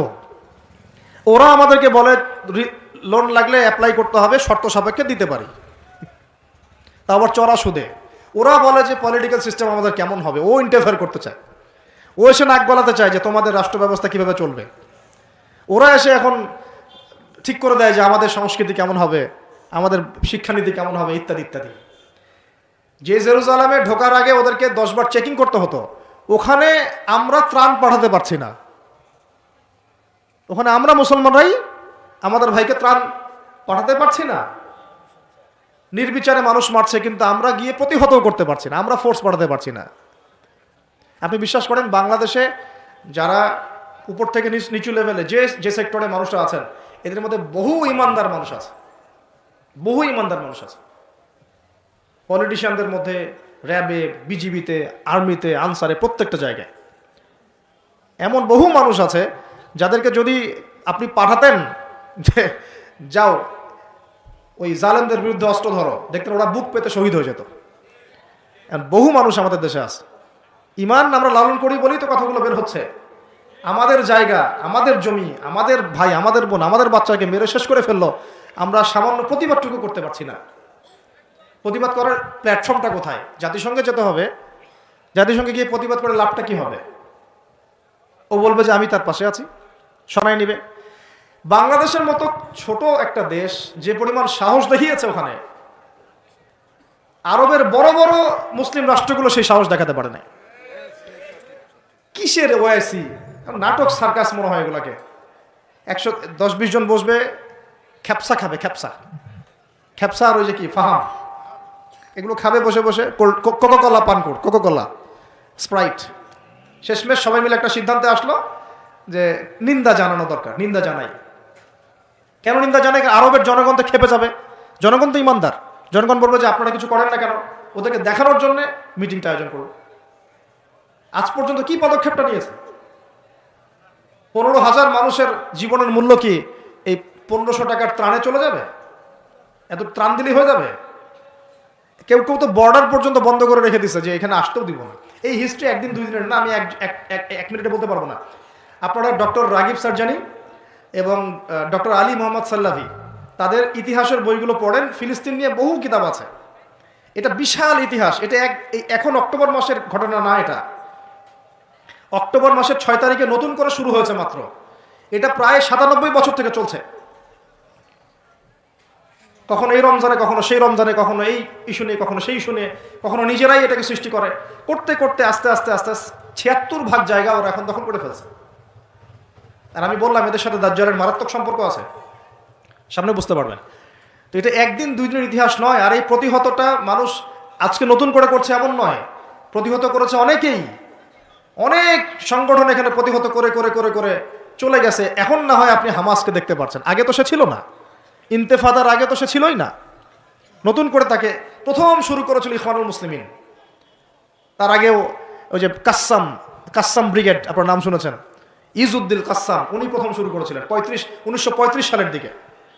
Speaker 1: ওরা আমাদেরকে বলে লোন লাগলে অ্যাপ্লাই করতে হবে, শর্ত সাপেক্ষে দিতে পারি, তা আবার চড়া সুদে। ওরা বলে যে পলিটিক্যাল সিস্টেম আমাদের কেমন হবে, ও ইন্টারফেয়ার করতে চায়, ও এসে নাক গলাতে চায় যে তোমাদের রাষ্ট্র ব্যবস্থা কিভাবে চলবে। ওরা এসে এখন ঠিক করে দেয় যে আমাদের সংস্কৃতি কেমন হবে, আমাদের শিক্ষানীতি কেমন হবে, ইত্যাদি ইত্যাদি। যে জেরুজালেমে ঢোকার আগে ওদেরকে 10 বার চেকিং করতে হতো, ওখানে আমরা ত্রাণ পাঠাতে পারছি না, ওখানে আমরা মুসলমানরাই আমাদের ভাইকে ত্রাণ পাঠাতে পারছি না। নির্বিচারে মানুষ মারছে, কিন্তু আমরা গিয়ে প্রতিহত করতে পারছি না, আমরা ফোর্স পাঠাতে পারছি না। আপনি বিশ্বাস করেন বাংলাদেশে যারা উপর থেকে নিচু লেভেলে যে সেক্টরে মানুষরা আছেন, এদের মধ্যে বহু ইমানদার মানুষ আছে, বহু ইমানদার মানুষ আছে। পলিটিশিয়ানদের মধ্যে, র্যাবে, বিজিবিতে, আর্মিতে, আনসারে, প্রত্যেকটা জায়গায় এমন বহু মানুষ আছে যাদেরকে যদি আপনি পাঠাতেন যে যাও ওই জালেমদের বিরুদ্ধে অস্ত্র ধরো, দেখতেন ওরা বুক পেতে শহীদ হয়ে যেত। বহু মানুষ আমাদের দেশে আছে। ইমান আমরা লালন করি বলেই তো কথাগুলো বের হচ্ছে। আমাদের জায়গা, আমাদের জমি, আমাদের ভাই, আমাদের বোন, আমাদের বাচ্চাকে মেরে শেষ করে ফেললো, আমরা সামান্য প্রতিবাদটুকু করতে পারছি না। প্রতিবাদ করার প্ল্যাটফর্মটা কোথায়? জাতিসংঘে যেতে হবে। জাতিসংঘে গিয়ে প্রতিবাদ করে লাভটা কি হবে? ও বলবে যে আমি তার পাশে আছি, শোনাই নিবে। বাংলাদেশের মতো ছোট একটা দেশ যে পরিমাণ সাহস দেখিয়েছে, ওখানে আরবের বড় বড় মুসলিম রাষ্ট্রগুলো সেই সাহস দেখাতে পারে না। কিসের ওআইসি? নাটক সার্কাস মনে হয় এগুলাকে। 110-20 জন বসবে, খ্যাপসা খাবে, খ্যাপসা আর ওই যে কি ফাহাম, এগুলো খাবে বসে বসে, কোকাকোলা পান কর, কোকাকোলা, স্প্রাইট। শেষমেশ সবাই মিলে একটা সিদ্ধান্তে আসলো যে নিন্দা জানানো দরকার, নিন্দা জানাই। কেন নিন্দা জানাই? আরবের জনগণ তো খেপে যাবে, জনগণ তো ইমানদার, জনগণ বলবে যে আপনারা কিছু করেন না কেন, ওদেরকে দেখানোর জন্য মিটিংটা আয়োজন করব। আজ পর্যন্ত কি পদক্ষেপটা নিয়েছে? 15,000 মানুষের জীবনের মূল্য কি এই 1500 টাকার ত্রাণে চলে যাবে? এত ত্রাণ দিলেই হয়ে যাবে? কেউ কেউ তো বর্ডার পর্যন্ত বন্ধ করে রেখে দিচ্ছে যে এখানে আসতেও দিব না। এই হিস্ট্রি একদিন 2 দিনের না, আমি এক মিনিটে বলতে পারবো না। আপনারা ডক্টর রাগিব সারজানি এবং ডক্টর আলী মোহাম্মদ সাল্লাভি, তাদের ইতিহাসের বইগুলো পড়েন। ফিলিস্তিন নিয়ে বহু কিতাব আছে। এটা বিশাল ইতিহাস। এটা এখন অক্টোবর মাসের ঘটনা না, এটা অক্টোবর মাসের 6 তারিখে নতুন করে শুরু হয়েছে মাত্র। এটা প্রায় 97 বছর থেকে চলছে। কখনো এই রমজানে, কখনো সেই রমজানে, কখনো এই ইস্যু নিয়ে, কখনো সেই ইস্যু নিয়ে, কখনো নিজেরাই এটাকে সৃষ্টি করে। করতে করতে আস্তে আস্তে আস্তে 76 ভাগ জায়গা ওরা এখন দখল করে ফেলছে। আর আমি বললাম এদের সাথে দাজ্জালের মারাত্মক সম্পর্ক আছে, সামনে বুঝতে পারবেন। তো এটা একদিন 2 দিনের ইতিহাস নয়। আর এই প্রতিহতটা মানুষ আজকে নতুন করে করছে এমন নয়, প্রতিহত করেছে অনেকেই। অনেক সংগঠন এখানে প্রতিহত করে করে করে করে চলে গেছে। এখন না হয় আপনি হামাসকে দেখতে পাচ্ছেন, আগে তো সে ছিল না। ইন্তেফাদার আগে তো সে ছিলই না। নতুন করে তাকে প্রথম শুরু করেছিল ইখওয়ানুল মুসলিমিন। তার আগেও ওই যে কাসসাম ব্রিগেড, আপনার নাম শুনেছেন, ইজউদ্দিন কাসসাম, উনি প্রথম শুরু করেছিলেন 1935 সালের দিকে।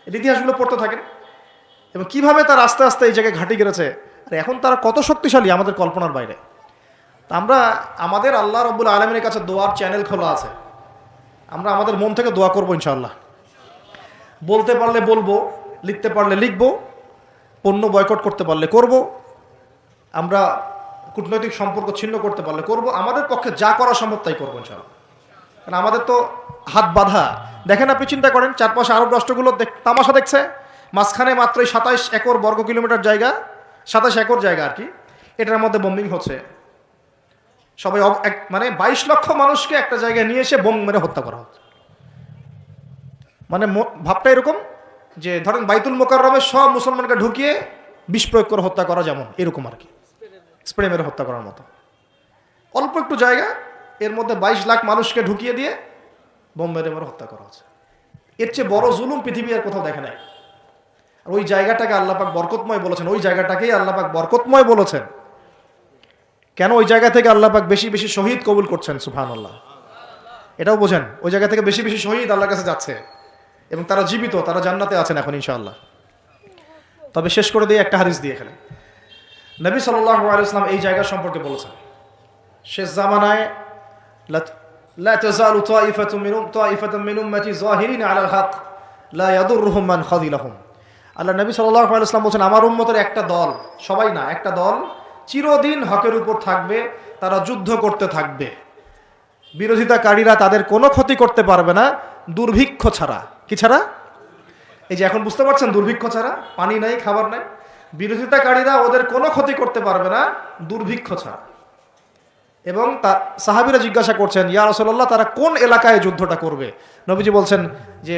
Speaker 1: এই ইতিহাসগুলো পড়তে থাকেন এবং কিভাবে তার আস্তে আস্তে এই জায়গায় ঘাঁটি গেড়েছে। আর এখন তারা কত শক্তিশালী আমাদের কল্পনার বাইরে। আমরা আমাদের আল্লাহ রাব্বুল আলামিনের কাছে দোয়ার চ্যানেল খোলা আছে। আমরা আমাদের মন থেকে দোয়া করবো ইনশাআল্লাহ। বলতে পারলে বলবো, লিখতে পারলে লিখবো, পণ্য বয়কট করতে পারলে করব, আমরা কূটনৈতিক সম্পর্ক ছিন্ন করতে পারলে করব। আমাদের পক্ষে যা করা সম্ভব তাই করবো ইনশাআল্লাহ। কারণ আমাদের তো হাত বাঁধা। দেখেন, আপনি চিন্তা করেন, চারপাশে আরব রাষ্ট্রগুলো তামাশা দেখছে। মাঝখানে মাত্রই 27 একর বর্গ কিলোমিটার জায়গা, 27 একর জায়গা আর কি, এটার মধ্যে বোম্বিং হচ্ছে। সবাই মানে 22 লক্ষ মানুষকে একটা জায়গায় নিয়ে এসে বোম মেরে হত্যা করা হচ্ছে। মানে ভাবটা এরকম যে ধরেন বাইতুল মোকাররমে সব মুসলমানকে ঢুকিয়ে বিষ প্রয়োগ করে হত্যা করা, যেমন এরকম আর কি, স্প্রে মেরে হত্যা করার মতো। অল্প একটু জায়গা, এর মধ্যে 22 লাখ মানুষকে ঢুকিয়ে দিয়ে বোম মেরে মেরে হত্যা করা হচ্ছে। এর চেয়ে বড় জুলুম পৃথিবী আর কোথাও দেখে নাই। আর ওই জায়গাটাকে আল্লাহ পাক বরকতময় বলেছেন, ওই জায়গাটাকেই আল্লাহ পাক বরকতময় বলেছেন। কেন? ওই জায়গা থেকে আল্লাহ পাক বেশি বেশি শহীদ কবুল করছেন, সুবহানাল্লাহ। এটাও বোঝেন, ওই জায়গা থেকে বেশি বেশি শহীদ আল্লাহর কাছে যাচ্ছে এবং তারা জীবিত, তারা জান্নাতে আছেন এখন ইনশাআল্লাহ। তবে শেষ করে দিয়ে একটা হাদিস দিয়ে এখানে নবী সাল্লাল্লাহু আলাইহি ওয়াসাল্লাম এই জায়গা সম্পর্কে বলেছেন, শেষ জামানায় লা তাযালু তাইফাতুম মিন উম্মতি যাহিরিনা আলাল হক লা ইয়াদুররুহুম মান খাযিলাহুম। আল্লাহ নবী সাল্লাল্লাহু আলাইহি ওয়াসাল্লাম বলেছেন, আমার উম্মতের একটা দল, সবাই না, একটা দল চিরদিন হকের উপর থাকবে, তারা যুদ্ধ করতে থাকবে, বিরোধিতাকারীরা তাদের কোনো ক্ষতি করতে পারবে না দুর্ভিক্ষ ছাড়া। কি ছাড়া? এই যে এখন বুঝতে পারছেন, দুর্ভিক্ষ ছাড়া, পানি নাই, খাবার নাই। বিরোধিতাকারীরা ওদের কোনো ক্ষতি করতে পারবে না দুর্ভিক্ষ ছাড়া। এবং তার সাহাবীরা জিজ্ঞাসা করছেন, ইয়া রাসূলুল্লাহ, তারা কোন এলাকায় যুদ্ধটা করবে? নবীজি বলছেন যে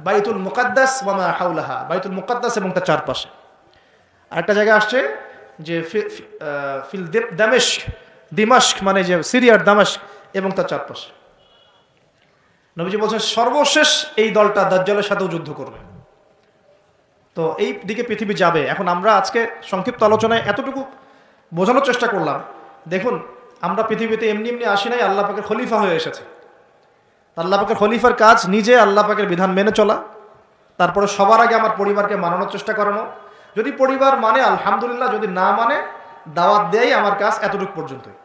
Speaker 1: বাইতুল মুকাদ্দাস ওয়া মা হাওলাহা, বাইতুল মুকাদ্দাস এবং তার চারপাশে। আরেকটা জায়গা আসছে যে ফিল দিমাশক, মানে যে সিরিয়ার দামেস্ক এবং তার চারপাশে। নবীজি বলছেন সর্বশেষ এই দলটা দাজ্জালের সাথেও যুদ্ধ করবে। তো এই দিকে পৃথিবী যাবে। এখন আমরা আজকে সংক্ষিপ্ত আলোচনায় এতটুকু বোঝানোর চেষ্টা করলাম। দেখুন, আমরা পৃথিবীতে এমনি এমনি আসি নাই, আল্লাহ পাকের খলিফা হয়ে এসেছে। আল্লাহ পাকের খলিফার কাজ নিজে আল্লাহ পাকের বিধান মেনে চলা, তারপরে সবার আগে আমার পরিবারকে মানানোর চেষ্টা করানো। যদি পরিবার মানে আলহামদুলিল্লাহ, যদি না মানে দাওয়াত দেয়, আমার কাজ এতটুকু পর্যন্তই।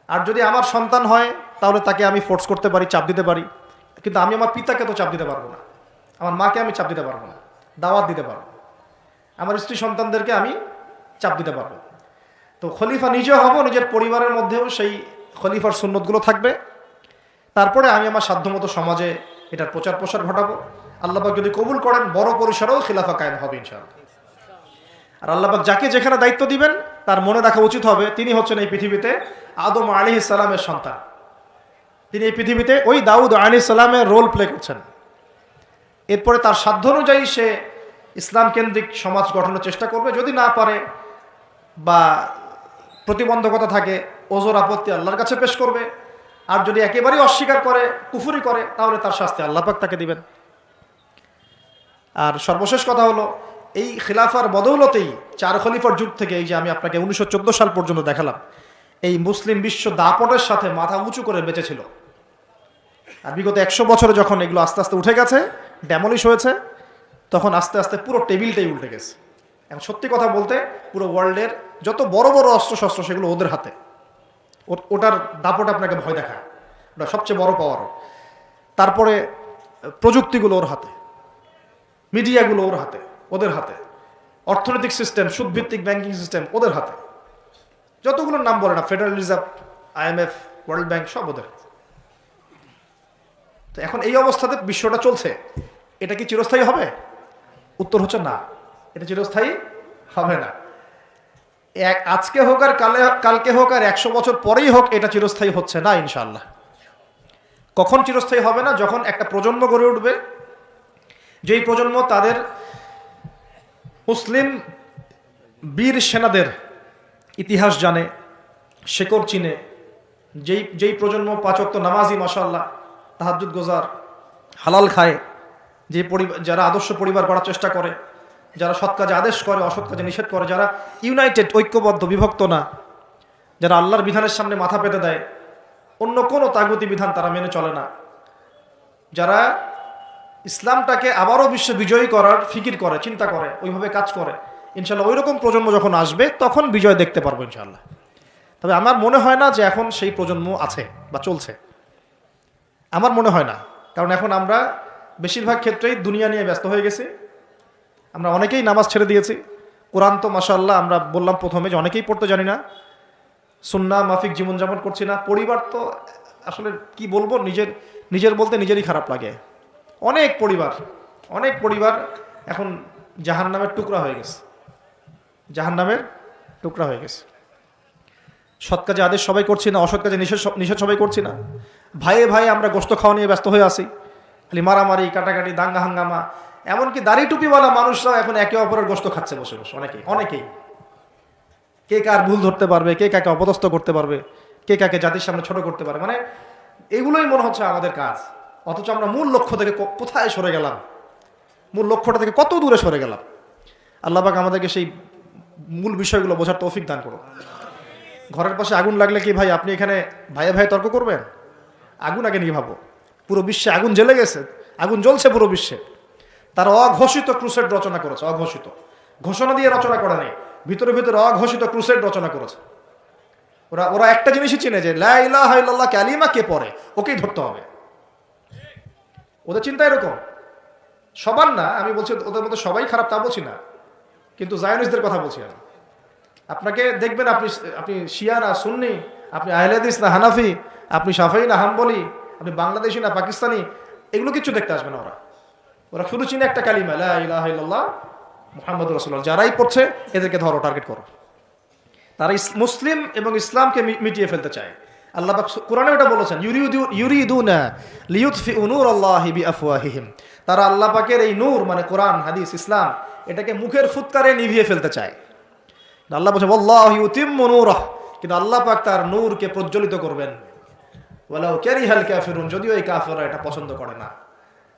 Speaker 1: আর যদি আমার সন্তান হয় তাহলে তাকে আমি ফোর্স করতে পারি, চাপ দিতে পারি, কিন্তু আমি আমার পিতাকে তো চাপ দিতে পারবো না, আমার মাকে আমি চাপ দিতে পারবো না, দাওয়াত দিতে পারবো। আমার স্ত্রী সন্তানদেরকে আমি চাপ দিতে পারবো। তো খলিফা নিজেও হব, নিজের পরিবারের মধ্যেও সেই খলিফার সুন্নতগুলো থাকবে। তারপরে আমি আমার সাধ্যমতো সমাজে এটার প্রচার প্রসার ঘটাবো। আল্লাহ পাক যদি কবুল করেন, বড় পরিসরেও খিলাফা কায়েম হবে ইনশাআল্লাহ। আর আল্লাহ পাক যাকে যেখানে দায়িত্ব দিবেন তার মনে রাখা উচিত হবে তিনি হচ্ছেন এই পৃথিবীতে আদম আলাইহিস সালামের সন্তান। তিনি এই পৃথিবীতে ওই দাউদ আলাইহিস সালামের রোল প্লে করছেন। এরপরে তার সাধ্য অনুযায়ী সে ইসলাম কেন্দ্রিক সমাজ গঠনের চেষ্টা করবে। যদি না পারে বা প্রতিবন্ধকতা থাকে, ওজোর আপত্তি আল্লাহর কাছে পেশ করবে। আর যদি একেবারেই অস্বীকার করে, কুফরি করে, তাহলে তার শাস্তি আল্লাহ পাক তাকে দিবেন। আর সর্বশেষ কথা হলো, এই খিলাফার বদৌলতেই 4 খলিফার যুগ থেকে, এই যে আমি আপনাকে 1914 সাল পর্যন্ত দেখালাম, এই মুসলিম বিশ্ব দাপটের সাথে মাথা উঁচু করে বেঁচেছিল। আর বিগত 100 বছরে যখন এগুলো আস্তে আস্তে উঠে গেছে, ড্যামলিশ হয়েছে, তখন আস্তে আস্তে পুরো টেবিলটাই উল্টে গেছে। এখন সত্যি কথা বলতে, পুরো ওয়ার্ল্ডের যত বড় বড় অস্ত্রশস্ত্র সেগুলো ওদের হাতে। ওটার দাপট আপনাকে ভয় দেখায়, ওটা সবচেয়ে বড় পাওয়ার। তারপরে প্রযুক্তিগুলো ওর হাতে, মিডিয়াগুলো ওর হাতে, ওদের হাতে, অর্থনৈতিক সিস্টেম, সুদভিত্তিক ব্যাংকিং সিস্টেম ওদের হাতে, যতগুলোর নাম বলে না, federal reserve, IMF, world bank, সব ওদের। তো এখন এই অবস্থাতে বিশ্বটা চলছে, এটা কি চিরস্থায়ী হবে? উত্তর হচ্ছে না, এটা চিরস্থায়ী হবে না। আজকে হোক আর কালকে হোক আর 100 বছর পরেই হোক, এটা চিরস্থায়ী হচ্ছে না ইনশাআল্লাহ। কখন চিরস্থায়ী হবে না? যখন একটা প্রজন্ম গড়ে উঠবে, যেই প্রজন্ম তাদের মুসলিম বীর সেনাদের ইতিহাস জানে, শেকড় চিনে, যেই প্রজন্ম 5 ওয়াক্ত নামাজি, মাশাআল্লাহ, তাহাজ্জুদ গোজার, হালাল খায়, যে যারা আদর্শ পরিবার গড়ার চেষ্টা করে, যারা সৎ কাজে আদেশ করে, অসৎ কাজে নিষেধ করে, যারা ইউনাইটেড, ঐক্যবদ্ধ, বিভক্ত না, যারা আল্লাহর বিধানের সামনে মাথা পেতে দেয়, অন্য কোনো তাগুতি বিধান তারা মেনে চলে না, যারা ইসলামটাকে আবারও বিশ্ব বিজয়ী করার ফিকির করে, চিন্তা করে, ওইভাবে কাজ করে, ইনশাল্লাহ ওই রকম প্রজন্ম যখন আসবে তখন বিজয় দেখতে পারবো ইনশাল্লাহ। তবে আমার মনে হয় না যে এখন সেই প্রজন্ম আছে বা চলছে, আমার মনে হয় না। কারণ এখন আমরা বেশিরভাগ ক্ষেত্রেই দুনিয়া নিয়ে ব্যস্ত হয়ে গেছি। আমরা অনেকেই নামাজ ছেড়ে দিয়েছি। কোরআন তো মাশাআল্লাহ আমরা বললাম প্রথমে যে অনেকেই পড়তে জানি না, সুন্নাহ মাফিক জীবনযাপন করছি না। পরিবার তো আসলে কি বলবো, নিজের বলতে নিজেরই খারাপ লাগে। অনেক পরিবার এখন জাহান্নামের টুকরা হয়ে গেছে, জাহান্নামের টুকরা হয়ে গেছে। সৎ কাজে আদেশ সবাই করছি না, অসৎ কাজে নিষেধ সবাই করছি না। ভাইয়ে ভাই আমরা গোশত খাওয়া নিয়ে ব্যস্ত হয়ে আছি, খালি মারামারি, কাটাকাটি, দাঙ্গা হাঙ্গামা। এমনকি দাড়ি টুপিওয়ালা মানুষরাও এখন একে অপরের গোশত খাচ্ছে বসে বসে। অনেকেই কে কার ভুল ধরতে পারবে, কে কাকে অপদস্থ করতে পারবে, কে কাকে জাতির সামনে ছোট করতে পারবে, মানে এগুলোই মনে হচ্ছে আমাদের কাজ। অথচ আমরা মূল লক্ষ্য থেকে কোথায় সরে গেলাম, মূল লক্ষ্যটা থেকে কত দূরে সরে গেলাম। আল্লাহ পাক আমাদেরকে সেই মূল বিষয়গুলো বোঝার তৌফিক দান করুন। ঘরের পাশে আগুন লাগলে কি ভাই আপনি এখানে ভাইয়ে ভাই তর্ক করবেন? আগুন আগে নিয়ে ভাবো। পুরো বিশ্বে আগুন জ্বলে গেছে, আগুন জ্বলছে পুরো বিশ্বে। তারা অঘোষিত ক্রুসেড রচনা করেছে, অঘোষিত, ঘোষণা দিয়ে রচনা করে নেই, ভিতরে ভিতরে অঘোষিত ক্রুসেড রচনা করেছে। ওরা একটা জিনিসই চিনে যে লা ইলাহা ইল্লাল্লাহ কালিমা কে পড়ে ওকেই ধরতে হবে। ওদের চিন্তা এরকম। সবার না, আমি বলছি ওদের মধ্যে সবাই খারাপ তা বলছি না, কিন্তু জায়নিস্টদের কথা বলছি আমি। আপনাকে দেখবেন আপনি শিয়া না সুন্নি, আপনি আহলে হাদিস না হানাফি, আপনি শাফিঈ না হাম্বলি, আপনি বাংলাদেশি না পাকিস্তানি, এগুলো কিছু দেখতে আসবে না। ওরা শুধু চিনে একটা কালিমা, লা ইলাহা ইল্লাল্লাহ মুহাম্মাদুর রাসূলুল্লাহ। যারাই পড়ছে এদেরকে ধরো, টার্গেট করো। তারা মুসলিম এবং ইসলামকে মিটিয়ে ফেলতে চায়। আল্লাহ পাক কোরআনে ওটা বলেছেন, ইউরিদুনা লিইউতফিউ নূরাল্লাহি বিআফওয়াহিহিম। তারা আল্লাহ পাকের এই নূর মানে কোরআন, হাদিস, ইসলাম, এটাকে মুখের ফুৎকারে নিভিয়ে ফেলতে চায়। আল্লাহ বলছে আল্লাহু ইউতিম্মু নূরাহ, কিন্তু আল্লাহ পাক তার নূরকে প্রজ্বলিত করবেন। ওয়ালাউ কারিহাল কাফিরুন, যদিও এই কাফেররা এটা পছন্দ করে না।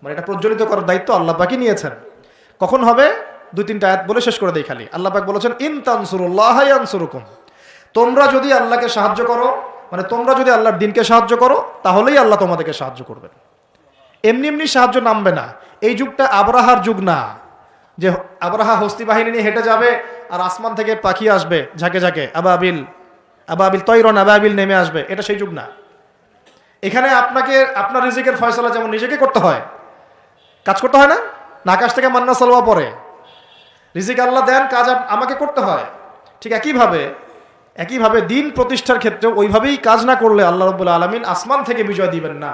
Speaker 1: মানে এটা প্রজ্বলিত করার দায়িত্ব আল্লাহ পাকই নিয়েছেন। কখন হবে? 2-3টা আয়াত বলে শেষ করে দেই খালি। আল্লাহ পাক বলেছেন ইন তানসুরুল্লাহ ইয়ানসুরুকুম, তোমরা যদি আল্লাহকে সাহায্য করো, মানে তোমরা যদি আল্লাহর দ্বীনকে সাহায্য করো, তাহলেই আল্লাহ তোমাদেরকে সাহায্য করবেন। এমনি এমনি সাহায্য নামবে না। এই যুগটা আবরাহার যুগ না, যে আবরাহা হস্তি বাহিনী নিয়ে হেঁটে যাবে আর আসমান থেকে পাখি আসবে ঝাঁকে ঝাঁকে, আবাবিল তৈরন আবাবিল নেমে আসবে। এটা সেই যুগ না। এখানে আপনাকে আপনার রিজিকের ফয়সালা যেমন নিজেকে করতে হয়, কাজ করতে হয় না, আকাশ থেকে মান্না সালওয়া পড়ে, রিজিক আল্লাহ দেন, কাজ আমাকে করতে হয়। ঠিক একইভাবে দিন প্রতিষ্ঠার ক্ষেত্রে ওইভাবেই কাজ না করলে আল্লাহ রাব্বুল আলামিন আসমান থেকে বিজয় দিবেন না।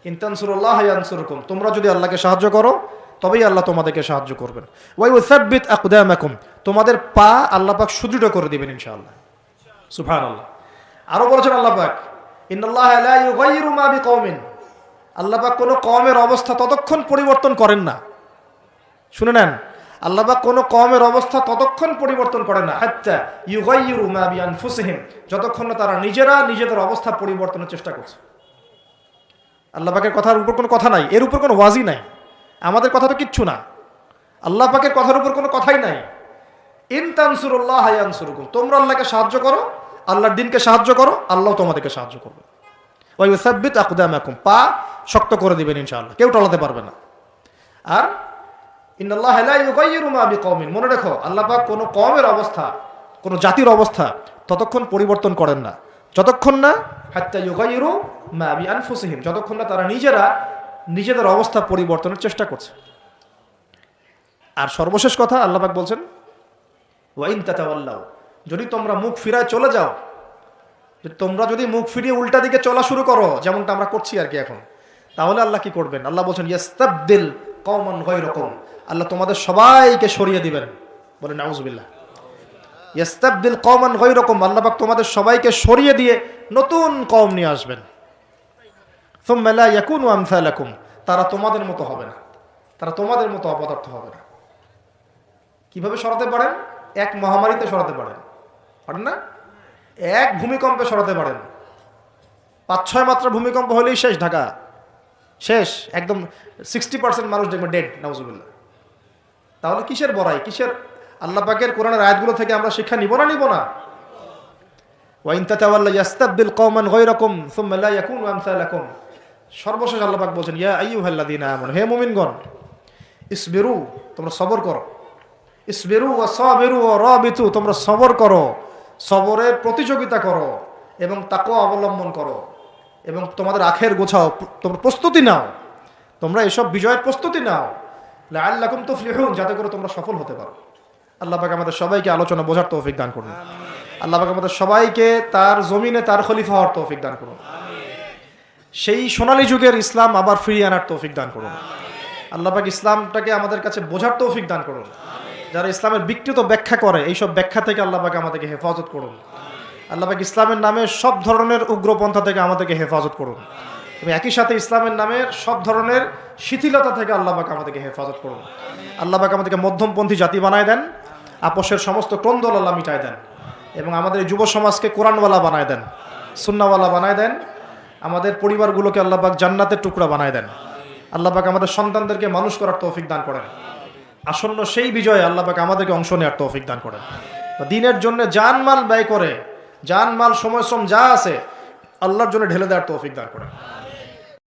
Speaker 1: ইন তানসুরুল্লাহ ইয়ানসুরকুম, তোমরা যদি আল্লাহকে সাহায্য করো তবেই আল্লাহ তোমাদেরকে সাহায্য করবেন। ওয়া ইউসাব্বিত আকদামাকুম, তোমাদের পা আল্লাহ পাক সুদৃঢ় করে দিবেন ইনশাআল্লাহ। সুবহানাল্লাহ। আরো বলেছেন আল্লাহ পাক ইন্নাল্লাহা লা ইউগাইয়িরু মা বিকওমিন, আল্লাহ পাক কোনো কওমের অবস্থা ততক্ষণ পরিবর্তন করেন না, শুনে নেন, আল্লাহ পাক কোনো কওমের অবস্থা ততক্ষণ পরিবর্তন করেন না হাত্তা ইউগাইয়িরু মা বিআনফুসিহিম, যতক্ষণ না তারা নিজেরা নিজেদের অবস্থা পরিবর্তনের চেষ্টা করছে। আল্লাহ পাকের কথার উপর কোনো কথা নাই, এর উপর কোনো ওয়াজি নাই, আমাদের কথা তো কিচ্ছু না, আল্লাহ পাকের কথার উপর কোনো কথাই নাই। ইন তানসুরুল্লাহ ইয়ানসুরকুম, তোমরা আল্লাহকে সাহায্য করো, আল্লাহর দ্বীনকে সাহায্য করো, আল্লাহ তোমাদেরকে সাহায্য করবে। ওয়া ইউসাব্বিত আকদামাকুম, পা শক্ত করে দিবেন ইনশাআল্লাহ, কেউ টলাতে পারবে না। আর ইন্নাল্লাহা লা ইউগাইয়িরু মা বিকওমিন, মনে রেখো আল্লাহ পাক কোনো কওমের অবস্থা, কোনো জাতির অবস্থা ততক্ষণ পরিবর্তন করেন না যতক্ষণ না হাত্তা ইউগাইয়িরু মা বিআনফুসিহিম, যতক্ষণ না তারা নিজেরা নিজেদের অবস্থা পরিবর্তনের চেষ্টা করছে। আর সর্বশেষ কথা আল্লাহ পাক বলছেন ওয়া ইন তাতাওয়াল্লাউ, যদি তোমরা মুখ ফিরায় চলে যাও, তোমরা যদি মুখ ফিরিয়ে উল্টা দিকে চলা শুরু করো, যেমনটা আমরা করছি আর কি এখন, তাহলে আল্লাহ কি করবেন? আল্লাহ বলছেন ইয়াস্তাবদিল কওমান গায়রাকুম, আল্লাহ তোমাদের সবাইকে সরিয়ে দিবেন। বলেন নাউজুবিল্লাহ। ইয়াস্তাবদিল কওমান গায়রাকুম, আল্লাহ পাক তোমাদের সবাইকে সরিয়ে দিয়ে নতুন কওম নিয়ে আসবেন। সুম্মা লা ইয়াকুনু আমসালাকুম, তারা তোমাদের মতো হবে না, তারা তোমাদের মতো অপদার্থ হবে না। কিভাবে সরাতে পারেন? এক মহামারীতে সরাতে পারেন, পারেন না? এক ভূমিকম্পে সরাতে পারেন, 5-6 মাত্রা ভূমিকম্প হলেই শেষ, ঢাকা শেষ, একদম 60% মানুষ দেখবেন ডেড, নাউজুবিল্লাহ। তাহলে কিসের বড়াই, কিসের? আল্লাহ পাকের কোরআনের আয়াতগুলো থেকে আমরা শিক্ষা নিব না, নিব না? ওয়া ইন তাতাওয়াল্লাউ ইয়াস্তাবদিল কওমান গায়রাকুম সুম্মা লা ইয়াকুনু আমসালাকুম। সর্বশেষ আল্লাহ পাক বলেন ইয়া আইয়ুহাল্লাযীনা আমানু, হে মুমিনগণ, ইসবিরু, তোমরা সবর করো, ইসবিরু ওয়া সাবিরু ওয়া রাবিতু, তোমরা সবর করো, সবরের প্রতিযোগিতা করো এবং তাকওয়া অবলম্বন করো এবং তোমাদের আখের গোছাও, তোমরা প্রস্তুতি নাও, তোমরা এসব বিজয়ের প্রস্তুতি নাও, লাআল্লাকুম তুফলিহুন, যাতে করে তোমরা সফল হতে পারো। আল্লাহ পাক আমাদের সবাইকে আলোচনা বোঝার তৌফিক দান করুন। আল্লাহ পাক আমাদের সবাইকে তার জমিনে তার খলিফা হওয়ার তৌফিক দান করুন। সেই সোনালী যুগের ইসলাম আবার ফিরিয়ে আনার তৌফিক দান করুন। আল্লাহ পাক ইসলামটাকে আমাদের কাছে বোঝার তৌফিক দান করুন। যারা ইসলামের বিকৃত ব্যাখ্যা করে, এইসব ব্যাখ্যা থেকে আল্লাহ পাক আমাদেরকে হেফাজত করুন। আল্লাহ পাক ইসলামের নামে সব ধরনের উগ্রপন্থা থেকে আমাদেরকে হেফাজত করুন এবং একই সাথে ইসলামের নামের সব ধরনের শিথিলতা থেকে আল্লাহ পাক আমাদেরকে হেফাজত করুন। আল্লাহ পাক আমাদেরকে মধ্যমপন্থী জাতি বানায় দেন, আপোষের সমস্ত ক্রন্দল আল্লাহ মিটায় দেন এবং আমাদের যুব সমাজকে কোরআনওয়ালা বানায় দেন, সুন্নাহওয়ালা বানায় দেন। আমাদের পরিবারগুলোকে আল্লাহ পাক জান্নাতের টুকরা বানায় দেন। আল্লাহ পাক আমাদের সন্তানদেরকে মানুষ করার তৌফিক দান করেন। আসন্ন সেই বিজয়ে আল্লাহ পাক আমাদেরকে অংশ নেওয়ার তৌফিক দান করেন। দ্বীনের জন্য জানমাল ব্যয় করে, জানমাল সময় শ্রম যা আছে আল্লাহর জন্য ঢেলে দেওয়ার তৌফিক দান করেন।